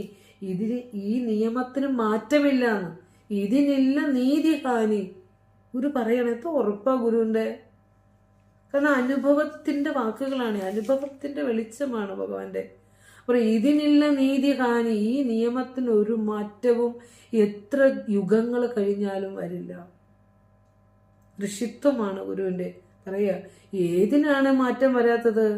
ഇതിന് ഈ നിയമത്തിന് മാറ്റമില്ല. ഇതിനില്ല നീതിഹാനി. ഗുരു പറയണത് ഉറപ്പാ ഗുരുവിന്റെ. കാരണം അനുഭവത്തിന്റെ വാക്കുകളാണ്, അനുഭവത്തിന്റെ വെളിച്ചമാണ് ഭഗവാന്റെ. അപ്പോൾ ഇതിനില്ല നീതിഹാനി. ഈ നിയമത്തിന് ഒരു മാറ്റവും എത്ര യുഗങ്ങൾ കഴിഞ്ഞാലും വരില്ല. ഋഷിത്വമാണ് ഗുരുവിന്റെ. പറയാ ഏതിനാണ് മാറ്റം വരാത്തത്?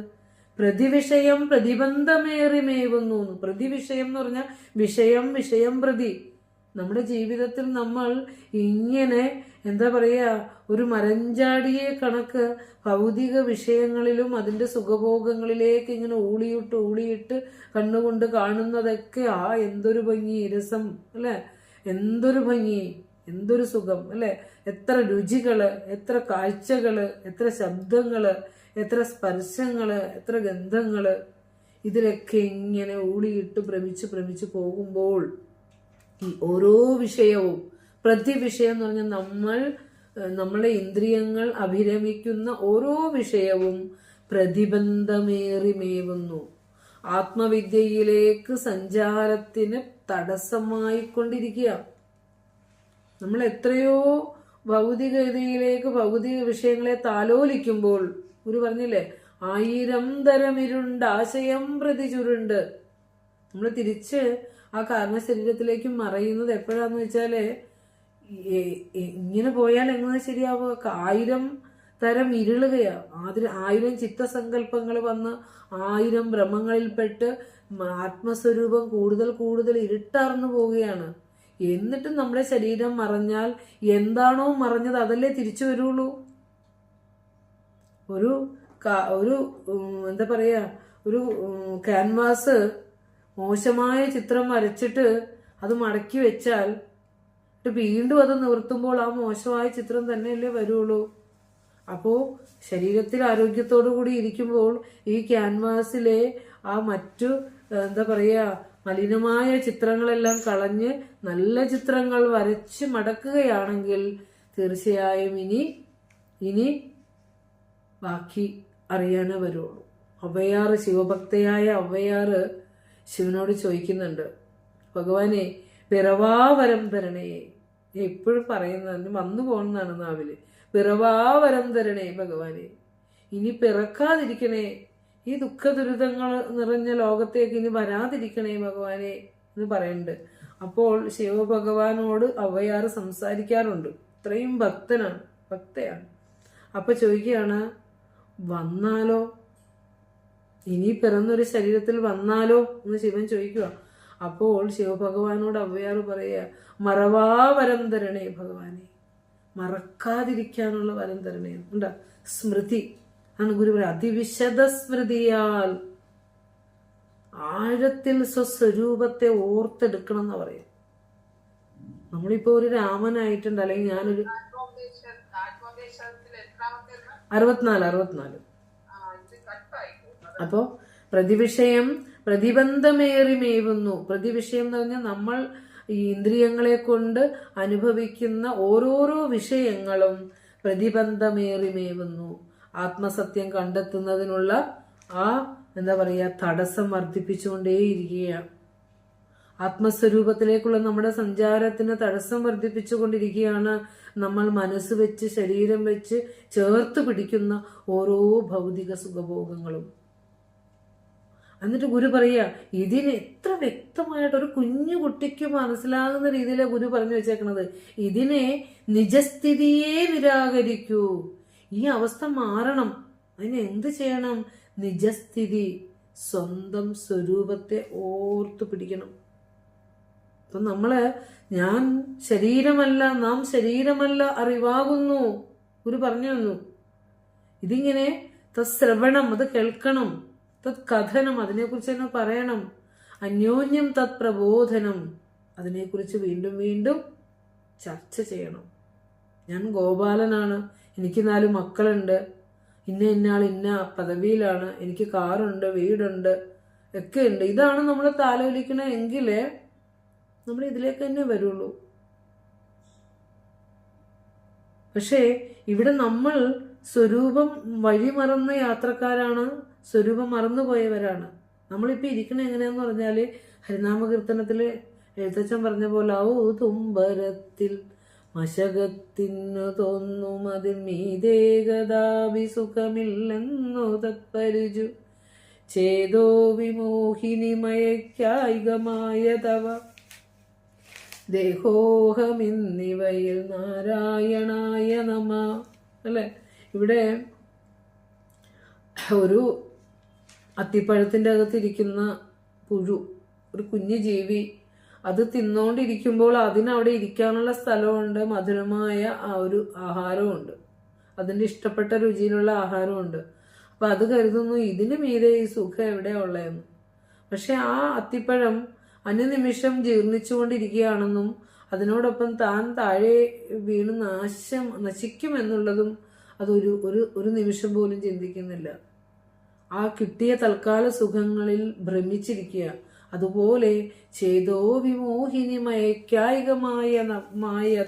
പ്രതിവിഷയം പ്രതിബന്ധമേറിമേവുന്നു. പ്രതിവിഷയം എന്ന് പറഞ്ഞാൽ വിഷയം, വിഷയം പ്രതി. നമ്മുടെ ജീവിതത്തിൽ നമ്മൾ ഇങ്ങനെ എന്താ പറയാ, ഒരു മരഞ്ചാടിയെ കണക്ക് ഭൗതിക വിഷയങ്ങളിലും അതിൻ്റെ സുഖഭോഗങ്ങളിലേക്ക് ഇങ്ങനെ ഊളിയിട്ട് കണ്ണുകൊണ്ട് കാണുന്നതൊക്കെ എന്തൊരു ഭംഗി, രസം അല്ലെ, എന്തൊരു ഭംഗി, എന്തൊരു സുഖം അല്ലെ. എത്ര രുചികള്, എത്ര കാഴ്ചകള്, എത്ര ശബ്ദങ്ങള്, എത്ര സ്പർശങ്ങള്, എത്ര ഗന്ധങ്ങള്. ഇതിലൊക്കെ ഇങ്ങനെ ഊളിയിട്ട് ഭ്രമിച്ച് പോകുമ്പോൾ ഈ ഓരോ വിഷയവും, പ്രതിവിഷയം എന്ന് പറഞ്ഞാൽ നമ്മളെ ഇന്ദ്രിയങ്ങൾ അഭിരമിക്കുന്ന ഓരോ വിഷയവും പ്രതിബന്ധമേറിമേവുന്നു. ആത്മവിദ്യയിലേക്ക് സഞ്ചാരത്തിന് തടസ്സമായിക്കൊണ്ടിരിക്കുക. നമ്മൾ എത്രയോ ഭൗതികതയിലേക്ക്, ഭൗതിക വിഷയങ്ങളെ താലോലിക്കുമ്പോൾ ഗുരു പറഞ്ഞില്ലേ, 1000 തരം ഇരുണ്ട് ആശയം പ്രതി ചുരുണ്ട്. നമ്മൾ തിരിച്ച് ആ കാരണ ശരീരത്തിലേക്ക് മറയുന്നത് എപ്പോഴാന്ന് വെച്ചാല്, ഇങ്ങനെ പോയാൽ എങ്ങനെ ശരിയാവുക? 1000 തരം ഇരുളുകയാ. 1000 ചിത്തസങ്കല്പങ്ങൾ വന്ന് 1000 ഭ്രമങ്ങളിൽപ്പെട്ട് ആത്മസ്വരൂപം കൂടുതൽ ഇരുട്ടാർന്നു പോവുകയാണ്. എന്നിട്ടും നമ്മുടെ ശരീരം മറഞ്ഞാൽ എന്താണോ മറഞ്ഞത് അതല്ലേ തിരിച്ചു വരുള്ളൂ. ഒരു എന്താ പറയാ, ഒരു ക്യാൻവാസ് മോശമായ ചിത്രം വരച്ചിട്ട് അത് മടക്കി വെച്ചാൽ വീണ്ടും അത് നിവർത്തുമ്പോൾ ആ മോശമായ ചിത്രം തന്നെയല്ലേ വരുള്ളൂ. അപ്പോ ശരീരത്തിൽ ആരോഗ്യത്തോടു കൂടി ഇരിക്കുമ്പോൾ ഈ ക്യാൻവാസിലെ ആ മറ്റു എന്താ പറയാ മലിനമായ ചിത്രങ്ങളെല്ലാം കളഞ്ഞ് നല്ല ചിത്രങ്ങൾ വരച്ച് മടക്കുകയാണെങ്കിൽ തീർച്ചയായും ഇനി ബാക്കി അറിയാനേ വരുള്ളൂ. അവയാറ്, ശിവഭക്തയായ അവയാറ് ശിവനോട് ചോദിക്കുന്നുണ്ട്, ഭഗവാനെ പിറവാവരം തരണേ. എപ്പോഴും പറയുന്നത് വന്നു പോകുന്നതാണ് നാവില്. പിറവാവരം തരണേ ഭഗവാനെ, ഇനി പിറക്കാതിരിക്കണേ, ഈ ദുഃഖ ദുരിതങ്ങൾ നിറഞ്ഞ ലോകത്തേക്ക് ഇനി വരാതിരിക്കണേ ഭഗവാനെ എന്ന് പറയുന്നുണ്ട്. അപ്പോൾ ശിവഭഗവാനോട് അവയാറ് സംസാരിക്കാറുണ്ട്. ഇത്രയും ഭക്തയാണ്. അപ്പൊ ചോദിക്കുകയാണ്, വന്നാലോ, ഇനി പിറന്നൊരു ശരീരത്തിൽ വന്നാലോ എന്ന് ശിവൻ ചോദിക്കുക. അപ്പോൾ ശിവഭഗവാനോട് അവയാറ് പറയുക, മറവാ വരം തരണേ ഭഗവാനെ, മറക്കാതിരിക്കാനുള്ള വരം തരണേ. ഉണ്ടാ സ്മൃതി ആണ് ഗുരു പറയുക. അതിവിശദ സ്മൃതിയാൽ ആഴത്തിൽ സ്വസ്വരൂപത്തെ ഓർത്തെടുക്കണം എന്ന് പറയും. നമ്മളിപ്പോ ഒരു രാമനായിട്ടുണ്ട്, അല്ലെങ്കിൽ ഞാനൊരു 64. അപ്പോ പ്രതിവിഷയം പ്രതിബന്ധമേറിമേവുന്നു. പ്രതിവിഷയം എന്ന് പറഞ്ഞാൽ നമ്മൾ ഈ ഇന്ദ്രിയങ്ങളെ കൊണ്ട് അനുഭവിക്കുന്ന ഓരോരോ വിഷയങ്ങളും പ്രതിബന്ധമേറിമേവുന്നു. ആത്മസത്യം കണ്ടെത്തുന്നതിനുള്ള എന്താ പറയുക തടസ്സം വർദ്ധിപ്പിച്ചുകൊണ്ടേയിരിക്കുകയാണ്. ആത്മസ്വരൂപത്തിലേക്കുള്ള നമ്മുടെ സഞ്ചാരത്തിന് തടസ്സം വർദ്ധിപ്പിച്ചുകൊണ്ടിരിക്കുകയാണ് നമ്മൾ മനസ്സ് വെച്ച് ശരീരം വെച്ച് ചേർത്ത് പിടിക്കുന്ന ഓരോ ഭൗതിക സുഖഭോഗങ്ങളും. എന്നിട്ട് ഗുരു പറയുക, ഇതിന് എത്ര വ്യക്തമായിട്ട് ഒരു കുഞ്ഞു കുട്ടിക്ക് മനസ്സിലാകുന്ന രീതിയിലാണ് ഗുരു പറഞ്ഞു വെച്ചേക്കണത്. ഇതിനെ നിജസ്ഥിതിയെ നിരാകരിക്കൂ. ഈ അവസ്ഥ മാറണം. അതിന് എന്ത് ചെയ്യണം? നിജസ്ഥിതി, സ്വന്തം സ്വരൂപത്തെ ഓർത്തു പിടിക്കണം. അപ്പൊ ഞാൻ ശരീരമല്ല, നാം ശരീരമല്ല, അറിവാകുന്നു ഗുരു പറഞ്ഞു തന്നു. ഇതിങ്ങനെ ശ്രവണം, അത് കേൾക്കണം, തത് കഥനം, അതിനെക്കുറിച്ച് തന്നെ പറയണം, അന്യോന്യം തത് പ്രബോധനം, അതിനെക്കുറിച്ച് വീണ്ടും വീണ്ടും ചർച്ച ചെയ്യണം. ഞാൻ ഗോപാലനാണ്, എനിക്ക് 4 മക്കളുണ്ട്, ഇന്നയാൾ ഇന്ന പദവിയിലാണ്, എനിക്ക് കാറുണ്ട്, വീടുണ്ട്, ഒക്കെ ഉണ്ട്. ഇതാണ് നമ്മൾ താലോലിക്കണമെങ്കിൽ നമ്മൾ ഇതിലേക്ക് തന്നെ വരുള്ളൂ. പക്ഷേ ഇവിടെ നമ്മൾ സ്വരൂപം വഴിമറന്ന യാത്രക്കാരാണ്, സ്വരൂപം മറന്നുപോയവരാണ്. നമ്മളിപ്പോൾ ഇരിക്കണ എങ്ങനെയാന്ന് പറഞ്ഞാൽ ഹരിനാമകീർത്തനത്തില് എഴുത്തച്ഛൻ പറഞ്ഞ പോലെ തുമ്പരത്തിൽ മശകത്തിനു തോന്നും അതിൽ മീതേകദാവി സുഖമില്ലെന്നു തത്പരിജു ചേതോ വിമോഹിനിമയക്കായികമായ തവ ദേഹോഹമിന്നിവയിൽ നാരായണായ നമ. അല്ലെ, ഇവിടെ ഒരു അത്തിപ്പഴത്തിൻ്റെ അകത്തിരിക്കുന്ന പുഴു, ഒരു കുഞ്ഞു ജീവി, അത് തിന്നുകൊണ്ടിരിക്കുമ്പോൾ അതിനവിടെ ഇരിക്കാനുള്ള സ്ഥലമുണ്ട്, മധുരമായ ആ ഒരു ആഹാരമുണ്ട്, അതിൻ്റെ ഇഷ്ടപ്പെട്ട രുചിയിലുള്ള ആഹാരമുണ്ട്. അപ്പം അത് കരുതുന്നു ഇതിന് മീതെ ഈ സുഖം എവിടെയാ ഉള്ളതെന്ന്. പക്ഷെ ആ അത്തിപ്പഴം അനുനിമിഷം ജീർണിച്ചുകൊണ്ടിരിക്കുകയാണെന്നും അതിനോടൊപ്പം താൻ താഴെ വീണ് നശിക്കുമെന്നുള്ളതും അതൊരു ഒരു നിമിഷം പോലും ചിന്തിക്കുന്നില്ല. ആ കിട്ടിയ തൽക്കാല സുഖങ്ങളിൽ ഭ്രമിച്ചിരിക്കുക. അതുപോലെ ചേതോ വിമോഹിനി മയക്കായികമായ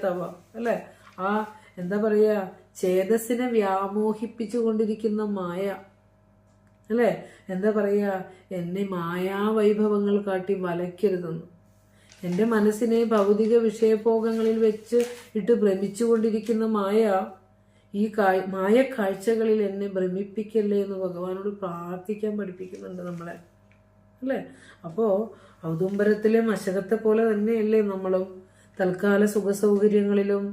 തവ, അല്ലെ, ആ എന്താ പറയാ, ചേതസ്സിനെ വ്യാമോഹിപ്പിച്ചുകൊണ്ടിരിക്കുന്ന മായ, അല്ലെ, എന്താ പറയാ, എന്നെ മായാവൈഭവങ്ങൾ കാട്ടി വലയ്ക്കരുതെന്ന്. എൻ്റെ മനസ്സിനെ ഭൗതിക വിഷയഭോഗങ്ങളിൽ വെച്ച് ഇട്ട് ഭ്രമിച്ചുകൊണ്ടിരിക്കുന്ന മായ, ഈ മായ കാഴ്ചകളിൽ എന്നെ ഭ്രമിപ്പിക്കല്ലേ എന്ന് ഭഗവാനോട് പ്രാർത്ഥിക്കാൻ പഠിപ്പിക്കുന്നുണ്ട് നമ്മളെ, അല്ലേ. അപ്പോൾ ഔദുംബരത്തിലെ മശകത്തെ പോലെ തന്നെയല്ലേ നമ്മളും തൽക്കാല സുഖസൗകര്യങ്ങളിലും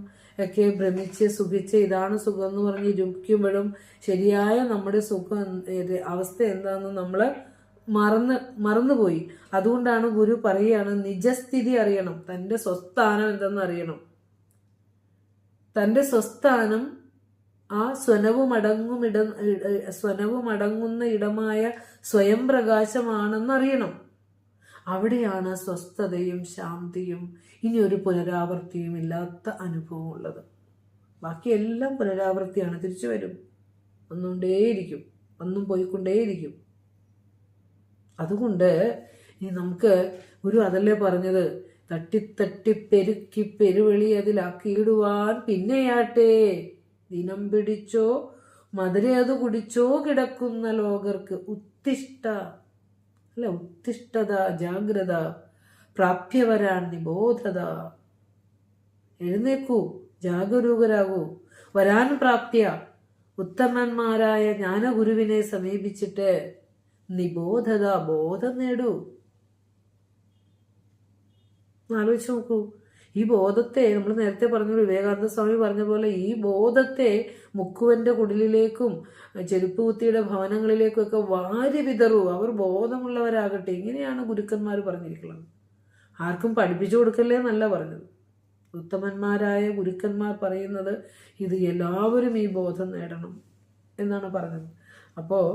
ഒക്കെ ഭ്രമിച്ച് സുഖിച്ച് ഇതാണ് സുഖം എന്ന് പറഞ്ഞ് ഇരിക്കുമ്പോഴും ശരിയായ നമ്മുടെ സുഖം അവസ്ഥ എന്താണെന്ന് നമ്മൾ മറന്നുപോയി. അതുകൊണ്ടാണ് ഗുരു പറയുകയാണ്, നിജസ്ഥിതി അറിയണം, തൻ്റെ സ്വസ്ഥാനം എന്തെന്ന് അറിയണം. തൻ്റെ സ്വസ്ഥാനം ആ സ്വനവുമടങ്ങുന്ന ഇടമായ സ്വയം പ്രകാശമാണെന്നറിയണം. അവിടെയാണ് സ്വസ്ഥതയും ശാന്തിയും ഇനി ഒരു പുനരാവൃത്തിയും ഇല്ലാത്ത അനുഭവം ഉള്ളത്. ബാക്കിയെല്ലാം പുനരാവൃത്തിയാണ്, തിരിച്ചു വരും, വന്നുകൊണ്ടേയിരിക്കും, വന്നും പോയിക്കൊണ്ടേയിരിക്കും. അതുകൊണ്ട് ഇനി നമുക്ക് ഗുരു അതല്ലേ പറഞ്ഞത്, തട്ടിത്തട്ടി പെരുക്കി പെരുവെളി അതിലാക്കിയിടുവാൻ പിന്നെയാട്ടെ ദിനം പിടിച്ചോ മധുര അത് കുടിച്ചോ കിടക്കുന്ന ലോകർക്ക് ഉത്തിഷ്ഠ, അല്ല, ഉത്തിഷ്ഠത, ജാഗ്രത, പ്രാപ്യവരാൻ നിബോധത. എഴുന്നേക്കൂ, ജാഗരൂകരാകൂ, വരാൻ പ്രാപ്യ ഉത്തമന്മാരായ ജ്ഞാനഗുരുവിനെ സമീപിച്ചിട്ട് നിബോധത, ബോധം നേടൂ. ആലോചിച്ച് നോക്കൂ, ഈ ബോധത്തെ നമ്മൾ നേരത്തെ പറഞ്ഞു, വിവേകാനന്ദ സ്വാമി പറഞ്ഞ പോലെ ഈ ബോധത്തെ മുക്കുവന്റെ കുടിലിലേക്കും ചെരുപ്പ് കുത്തിയുടെ ഭവനങ്ങളിലേക്കും ഒക്കെ വാരി വിതറൂ. അവർ ബോധമുള്ളവരാകട്ടെ. ഇങ്ങനെയാണ് ഗുരുക്കന്മാർ പറഞ്ഞിരിക്കുന്നത്. ആർക്കും പഠിപ്പിച്ചു കൊടുക്കല്ലേ എന്നല്ല പറഞ്ഞത്. ഉത്തമന്മാരായ ഗുരുക്കന്മാർ പറയുന്നത് ഇത് എല്ലാവരും ഈ ബോധം നേടണം എന്നാണ് പറഞ്ഞത്. അപ്പോൾ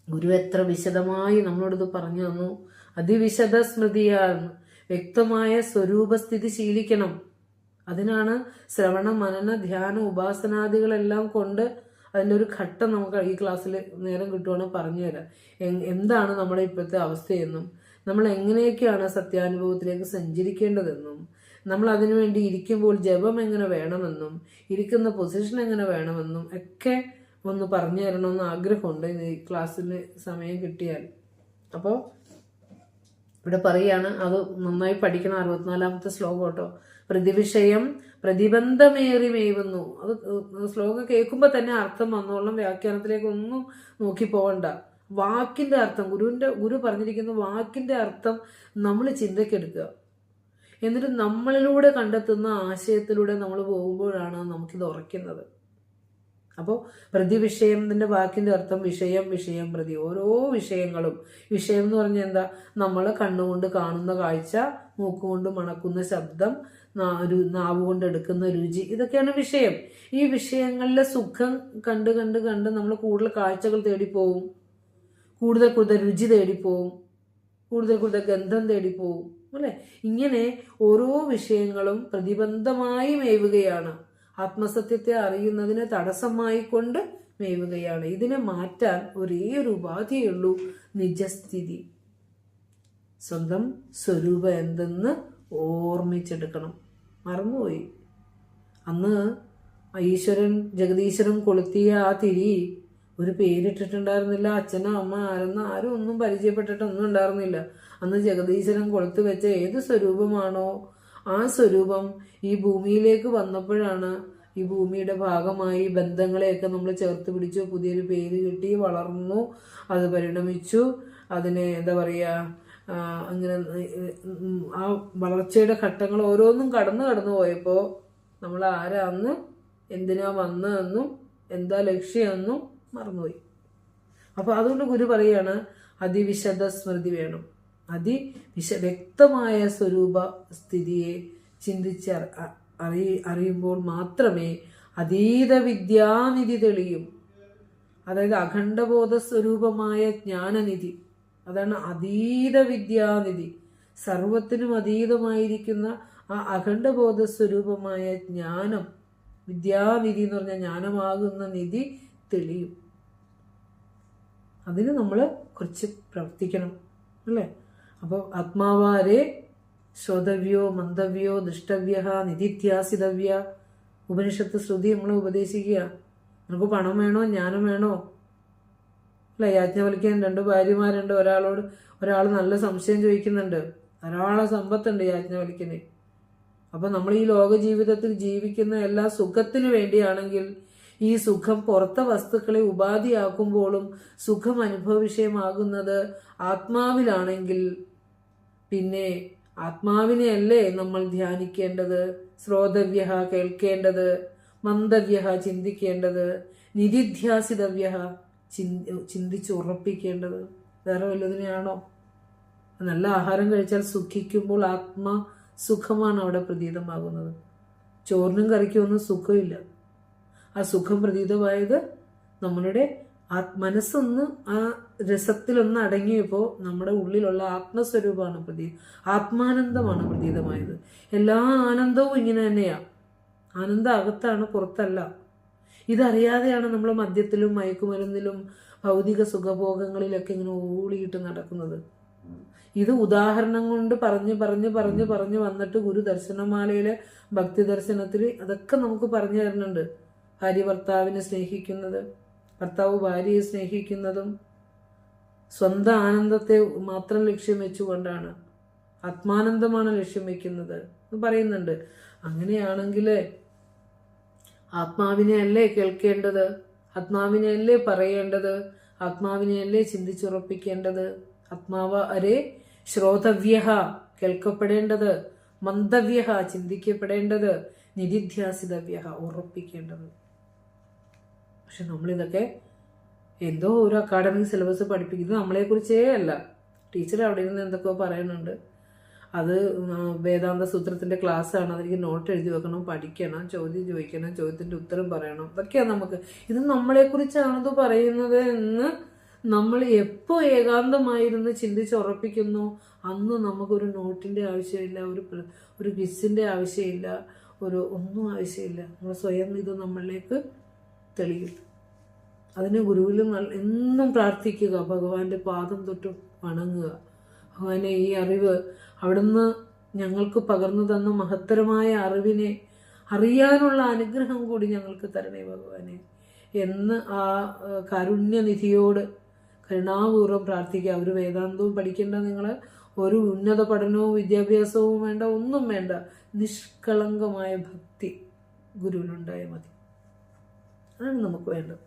ഗുരു എത്ര വിശദമായി നമ്മളോടിത് പറഞ്ഞു തന്നു. അതിവിശദ സ്മൃതിയാൽ വ്യക്തമായ സ്വരൂപസ്ഥിതി ശീലിക്കണം. അതിനാണ് ശ്രവണ മനന ധ്യാന ഉപാസനാദികളെല്ലാം കൊണ്ട് അതിൻ്റെ ഒരു ഘട്ടം നമുക്ക് ഈ ക്ലാസ്സിൽ നേരം കിട്ടുവാണ് പറഞ്ഞു തരാം. എന്താണ് നമ്മുടെ ഇപ്പോഴത്തെ അവസ്ഥയെന്നും നമ്മൾ എങ്ങനെയൊക്കെയാണ് സത്യാനുഭവത്തിലേക്ക് സഞ്ചരിക്കേണ്ടതെന്നും നമ്മൾ അതിനുവേണ്ടി ഇരിക്കുമ്പോൾ ജപം എങ്ങനെ വേണമെന്നും ഇരിക്കുന്ന പൊസിഷൻ എങ്ങനെ വേണമെന്നും ഒക്കെ ഒന്ന് പറഞ്ഞു തരണമെന്ന് ആഗ്രഹമുണ്ട് ഈ ക്ലാസ്സിൽ സമയം കിട്ടിയാൽ. അപ്പോൾ ഇവിടെ പറയാണ്, അത് നന്നായി പഠിക്കണം. 64-ാമത്തെ ശ്ലോകം കേട്ടോ. പ്രതിവിഷയം പ്രതിബന്ധമേറി മേവുന്നു. അത് ശ്ലോകം കേൾക്കുമ്പോൾ തന്നെ അർത്ഥം വന്നോളം, വ്യാഖ്യാനത്തിലേക്ക് ഒന്നും നോക്കി പോകണ്ട. വാക്കിന്റെ അർത്ഥം, ഗുരു പറഞ്ഞിരിക്കുന്ന വാക്കിന്റെ അർത്ഥം നമ്മൾ ചിന്തക്കെടുക്കുക. എന്നിട്ട് നമ്മളിലൂടെ കണ്ടെത്തുന്ന ആശയത്തിലൂടെ നമ്മൾ പോകുമ്പോഴാണ് നമുക്കിത് ഉറയ്ക്കുന്നത്. അപ്പോൾ പ്രതിവിഷയത്തിൻ്റെ വാക്കിൻ്റെ അർത്ഥം വിഷയം പ്രതി. ഓരോ വിഷയങ്ങളും, വിഷയം എന്ന് പറഞ്ഞാൽ എന്താ, നമ്മൾ കണ്ണുകൊണ്ട് കാണുന്ന കാഴ്ച, മൂക്കുകൊണ്ട് മണക്കുന്ന ശബ്ദം, നാവുകൊണ്ട് എടുക്കുന്ന രുചി, ഇതൊക്കെയാണ് വിഷയം. ഈ വിഷയങ്ങളിലെ സുഖം കണ്ട് കണ്ട് കണ്ട് നമ്മൾ കൂടുതൽ കാഴ്ചകൾ തേടിപ്പോവും, കൂടുതൽ രുചി തേടിപ്പോവും, കൂടുതൽ ഗന്ധം തേടിപ്പോവും, അല്ലെ. ഇങ്ങനെ ഓരോ വിഷയങ്ങളും പ്രതിബന്ധമായി മേവുകയാണ്. ആത്മസത്യത്തെ അറിയുന്നതിന് തടസ്സമായി കൊണ്ട് മേവുകയാണ്. ഇതിനെ മാറ്റാൻ ഒരേ ഒരു ഉപാധിയുള്ളൂ, നിജസ്ഥിതി. സ്വന്തം സ്വരൂപം എന്തെന്ന് ഓർമ്മിച്ചെടുക്കണം. മറന്നുപോയി. അന്ന് ഈശ്വരൻ ജഗദീശ്വരൻ കൊളുത്തിയ ആ തിരി ഒരു പേരിട്ടിട്ടുണ്ടായിരുന്നില്ല. അച്ഛനോ അമ്മ ആരും ഒന്നും പരിചയപ്പെട്ടിട്ടൊന്നും ഉണ്ടായിരുന്നില്ല. അന്ന് ജഗദീശ്വരൻ കൊളുത്തു വെച്ച ഏത് സ്വരൂപമാണോ ആ സ്വരൂപം ഈ ഭൂമിയിലേക്ക് വന്നപ്പോഴാണ് ഈ ഭൂമിയുടെ ഭാഗമായി ബന്ധങ്ങളെയൊക്കെ നമ്മൾ ചേർത്ത് പിടിച്ചു, പുതിയൊരു പേര് കിട്ടി, വളർന്നു, അത് പരിണമിച്ചു. അതിനെ എന്താ പറയുക, അങ്ങനെ ആ വളർച്ചയുടെ ഘട്ടങ്ങൾ ഓരോന്നും കടന്നു പോയപ്പോൾ നമ്മൾ ആരാന്ന്, എന്തിനാ വന്നതെന്നും എന്താ ലക്ഷ്യമെന്നും മറന്നുപോയി. അപ്പോൾ അതുകൊണ്ട് ഗുരു പറയാണ് അതിവിശദ സ്മൃതി വേണം. വ്യക്തമായ സ്വരൂപ സ്ഥിതിയെ ചിന്തിച്ച് അറിയുമ്പോൾ മാത്രമേ അതീത വിദ്യാനിധി തെളിയും. അതായത് അഖണ്ഡബോധ സ്വരൂപമായ ജ്ഞാനനിധി, അതാണ് അതീത വിദ്യാനിധി. സർവത്തിനും അതീതമായിരിക്കുന്ന ആ അഖണ്ഡബോധ സ്വരൂപമായ ജ്ഞാനം, വിദ്യാനിധി എന്ന് പറഞ്ഞാൽ ജ്ഞാനമാകുന്ന നിധി തെളിയും. അതിന് നമ്മൾ കുറച്ച് പ്രവർത്തിക്കണം, അല്ലേ? അപ്പോൾ ആത്മാവാരെ ശ്രോതവ്യോ മന്തവ്യോ ദൃഷ്ടവ്യ നിധിധ്യാസിതവ്യ. ഉപനിഷത്ത് ശ്രുതി നമ്മളെ ഉപദേശിക്കുക. നമുക്ക് പണം വേണോ ജ്ഞാനം വേണോ? അല്ല, യാജ്ഞവൽക്യൻ 2 ഭാര്യമാരുണ്ട്. ഒരാൾ നല്ല സംശയം ചോദിക്കുന്നുണ്ട്. ധാരാളം സമ്പത്തുണ്ട് യാജ്ഞവൽക്യന്. അപ്പം നമ്മൾ ഈ ലോക ജീവിതത്തിൽ ജീവിക്കുന്ന എല്ലാ സുഖത്തിനു വേണ്ടിയാണെങ്കിൽ ഈ സുഖം പുറത്തെ വസ്തുക്കളെ ഉപാധിയാക്കുമ്പോഴും സുഖം അനുഭവ വിഷയമാകുന്നത് ആത്മാവിലാണെങ്കിൽ പിന്നെ ആത്മാവിനെയല്ലേ നമ്മൾ ധ്യാനിക്കേണ്ടത്, ശ്രോതവ്യ കേൾക്കേണ്ടത്, മന്തവ്യ ചിന്തിക്കേണ്ടത്, നിധിധ്യാസിതവ്യ ചിന്തിച്ചുറപ്പിക്കേണ്ടത്. വേറെ വല്ലതിനെയാണോ? നല്ല ആഹാരം കഴിച്ചാൽ സുഖിക്കുമ്പോൾ ആത്മസുഖമാണ് അവിടെ പ്രതീതമാകുന്നത്. ചോറിനും കറിക്കും ഒന്നും സുഖമില്ല. ആ സുഖം പ്രതീതമായത് നമ്മളുടെ മനസ്സൊന്ന് ആ രസത്തിലൊന്ന് അടങ്ങിയപ്പോൾ നമ്മുടെ ഉള്ളിലുള്ള ആത്മസ്വരൂപമാണ് ആത്മാനന്ദമാണ് പ്രതീതമായത്. എല്ലാ ആനന്ദവും ഇങ്ങനെ തന്നെയാണ്. ആനന്ദം അകത്താണ്, പുറത്തല്ല. ഇതറിയാതെയാണ് നമ്മൾ മദ്യത്തിലും മയക്കുമരുന്നിലും ഭൗതിക സുഖഭോഗങ്ങളിലൊക്കെ ഇങ്ങനെ ഓടിയിട്ട് നടക്കുന്നത്. ഇത് ഉദാഹരണം കൊണ്ട് പറഞ്ഞു വന്നിട്ട് ഗുരു ദർശനമാലയിലെ ഭക്തി ദർശനത്തിൽ അതൊക്കെ നമുക്ക് പറഞ്ഞു തരുന്നുണ്ട്. ഭാര്യ ഭർത്താവിനെ സ്നേഹിക്കുന്നത്, ഭർത്താവ് ഭാര്യയെ സ്നേഹിക്കുന്നതും സ്വന്തം ആനന്ദത്തെ മാത്രം ലക്ഷ്യം വെച്ചുകൊണ്ടാണ്. ആത്മാനന്ദമാണ് ലക്ഷ്യം വെക്കുന്നത് എന്ന് പറയുന്നുണ്ട്. അങ്ങനെയാണെങ്കിൽ ആത്മാവിനെയല്ലേ കേൾക്കേണ്ടത്, ആത്മാവിനെയല്ലേ പറയേണ്ടത്, ആത്മാവിനെയല്ലേ ചിന്തിച്ചുറപ്പിക്കേണ്ടത്. ആത്മാവ് അരെ ശ്രോതവ്യ കേൾക്കപ്പെടേണ്ടത്, മന്തവ്യ ചിന്തിക്കപ്പെടേണ്ടത്, നിധിധ്യാസിതവ്യ ഉറപ്പിക്കേണ്ടത്. പക്ഷെ നമ്മളിതൊക്കെ എന്തോ ഒരു അക്കാഡമിക് സിലബസ് പഠിപ്പിക്കുന്നത് നമ്മളെക്കുറിച്ചേ അല്ല. ടീച്ചർ അവിടെ നിന്ന് എന്തൊക്കെയോ പറയുന്നുണ്ട്. അത് വേദാന്ത സൂത്രത്തിന്റെ ക്ലാസ്സാണ്, അതെനിക്ക് നോട്ട് എഴുതി വെക്കണം, പഠിക്കണം, ചോദ്യം ചോദിക്കണം, ചോദ്യത്തിന്റെ ഉത്തരം പറയണം. ഇതൊക്കെയാണ് നമുക്ക്. ഇത് നമ്മളെക്കുറിച്ചാണത് പറയുന്നത് എന്ന് നമ്മൾ എപ്പോൾ ഏകാന്തമായിരുന്ന് ചിന്തിച്ചുറപ്പിക്കുന്നു അന്ന് നമുക്കൊരു നോട്ടിന്റെ ആവശ്യമില്ല, ഒരു ക്വിസിന്റെ ആവശ്യമില്ല, ഒന്നും ആവശ്യമില്ല. നമ്മൾ സ്വയം ഇത് നമ്മളിലേക്ക് തെളിയും. അതിന് ഗുരുവിൽ എന്നും പ്രാർത്ഥിക്കുക, ഭഗവാന്റെ പാദം തൊട്ട് വണങ്ങുക. ഭഗവാനെ, ഈ അറിവ് അവിടുന്ന് ഞങ്ങൾക്ക് പകർന്നു തന്ന മഹത്തരമായ അറിവിനെ അറിയാനുള്ള അനുഗ്രഹം കൂടി ഞങ്ങൾക്ക് തരണേ ഭഗവാനെ എന്ന് ആ കാരുണ്യനിധിയോട് കരുണാപൂർവ്വം പ്രാർത്ഥിക്കുക. ഒരു വേദാന്തവും പഠിക്കേണ്ട, നിങ്ങൾ ഒരു ഉന്നത പഠനവും വിദ്യാഭ്യാസവും വേണ്ട, ഒന്നും വേണ്ട. നിഷ്കളങ്കമായ ഭക്തി ഗുരുവിനുണ്ടായാൽ മതി. അതാണ് നമുക്ക് വേണ്ടത്.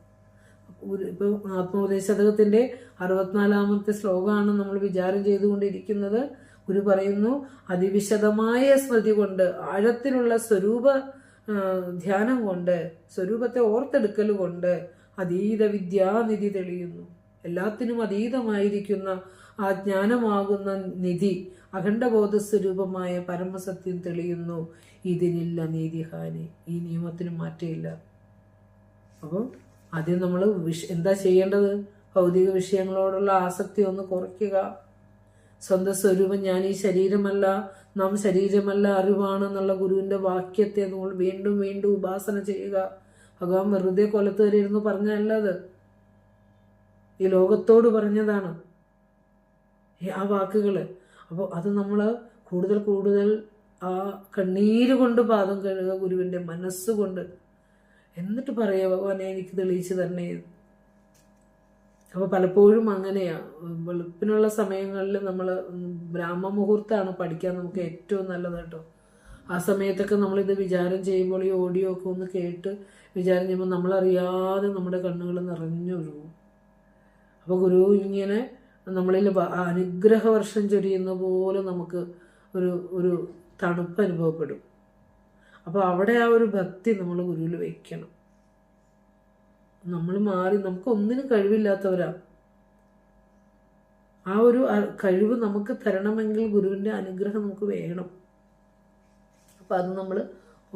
ഇപ്പോൾ ആത്മോപദേശതകത്തിന്റെ 64-ാമത്തെ ശ്ലോകമാണ് നമ്മൾ വിചാരം ചെയ്തുകൊണ്ടിരിക്കുന്നത്. ഗുരു പറയുന്നു, അതിവിശദമായ സ്മൃതി കൊണ്ട്, ആഴത്തിലുള്ള സ്വരൂപ ധ്യാനം കൊണ്ട്, സ്വരൂപത്തെ ഓർത്തെടുക്കൽ കൊണ്ട് അതീത വിദ്യാനിധി തെളിയുന്നു. എല്ലാത്തിനും അതീതമായിരിക്കുന്ന ആ ജ്ഞാനമാകുന്ന നിധി, അഖണ്ഡബോധസ്വരൂപമായ പരമസത്യം തെളിയുന്നു. ഇതിനില്ല നീതിഹാനി. ഈ നിയമത്തിന് മാറ്റമില്ല. അപ്പോൾ ആദ്യം നമ്മൾ എന്താ ചെയ്യേണ്ടത്? ഭൗതിക വിഷയങ്ങളോടുള്ള ആസക്തി ഒന്ന് കുറയ്ക്കുക. സ്വന്തം സ്വരൂപം ഞാൻ ഈ ശരീരമല്ല, നാം ശരീരമല്ല, അറിവാണെന്നുള്ള ഗുരുവിന്റെ വാക്യത്തെ നമ്മൾ വീണ്ടും വീണ്ടും ഉപാസന ചെയ്യുക. ഭഗവാൻ വെറുതെ കൊലത്തേറിയിരുന്നു പറഞ്ഞല്ല, അത് ഈ ലോകത്തോട് പറഞ്ഞതാണ് ആ വാക്കുകൾ. അപ്പോൾ അത് നമ്മൾ കൂടുതൽ കൂടുതൽ ആ കണ്ണീര് കൊണ്ട് പാദം കഴുകുക, ഗുരുവിൻ്റെ മനസ്സുകൊണ്ട്. എന്നിട്ട് പറയുക, ഭഗവാനെ എനിക്ക് തെളിയിച്ചു തരണേ. അപ്പോൾ പലപ്പോഴും അങ്ങനെയാ, വെളുപ്പിനുള്ള സമയങ്ങളിൽ നമ്മൾ ബ്രാഹ്മ മുഹൂർത്തമാണ് പഠിക്കാൻ നമുക്ക് ഏറ്റവും നല്ലത് കേട്ടോ. ആ സമയത്തൊക്കെ നമ്മളിത് വിചാരം ചെയ്യുമ്പോൾ ഈ ഓഡിയോ ഒക്കെ ഒന്ന് കേട്ട് വിചാരം ചെയ്യുമ്പോൾ നമ്മളറിയാതെ നമ്മുടെ കണ്ണുകൾ നിറഞ്ഞൊഴുകും. അപ്പോൾ ഗുരു ഇങ്ങനെ നമ്മളിൽ അനുഗ്രഹ വർഷം ചൊരിയുന്ന പോലെ നമുക്ക് ഒരു തണുപ്പ് അനുഭവപ്പെടും. അപ്പോൾ അവിടെ ആ ഒരു ഭക്തി നമ്മൾ ഗുരുവിൽ വയ്ക്കണം. നമ്മൾ മാറി, നമുക്ക് ഒന്നിനും കഴിവില്ലാത്തവരാ. ആ ഒരു കഴിവ് നമുക്ക് തരണമെങ്കിൽ ഗുരുവിൻ്റെ അനുഗ്രഹം നമുക്ക് വേണം. അപ്പം അത് നമ്മൾ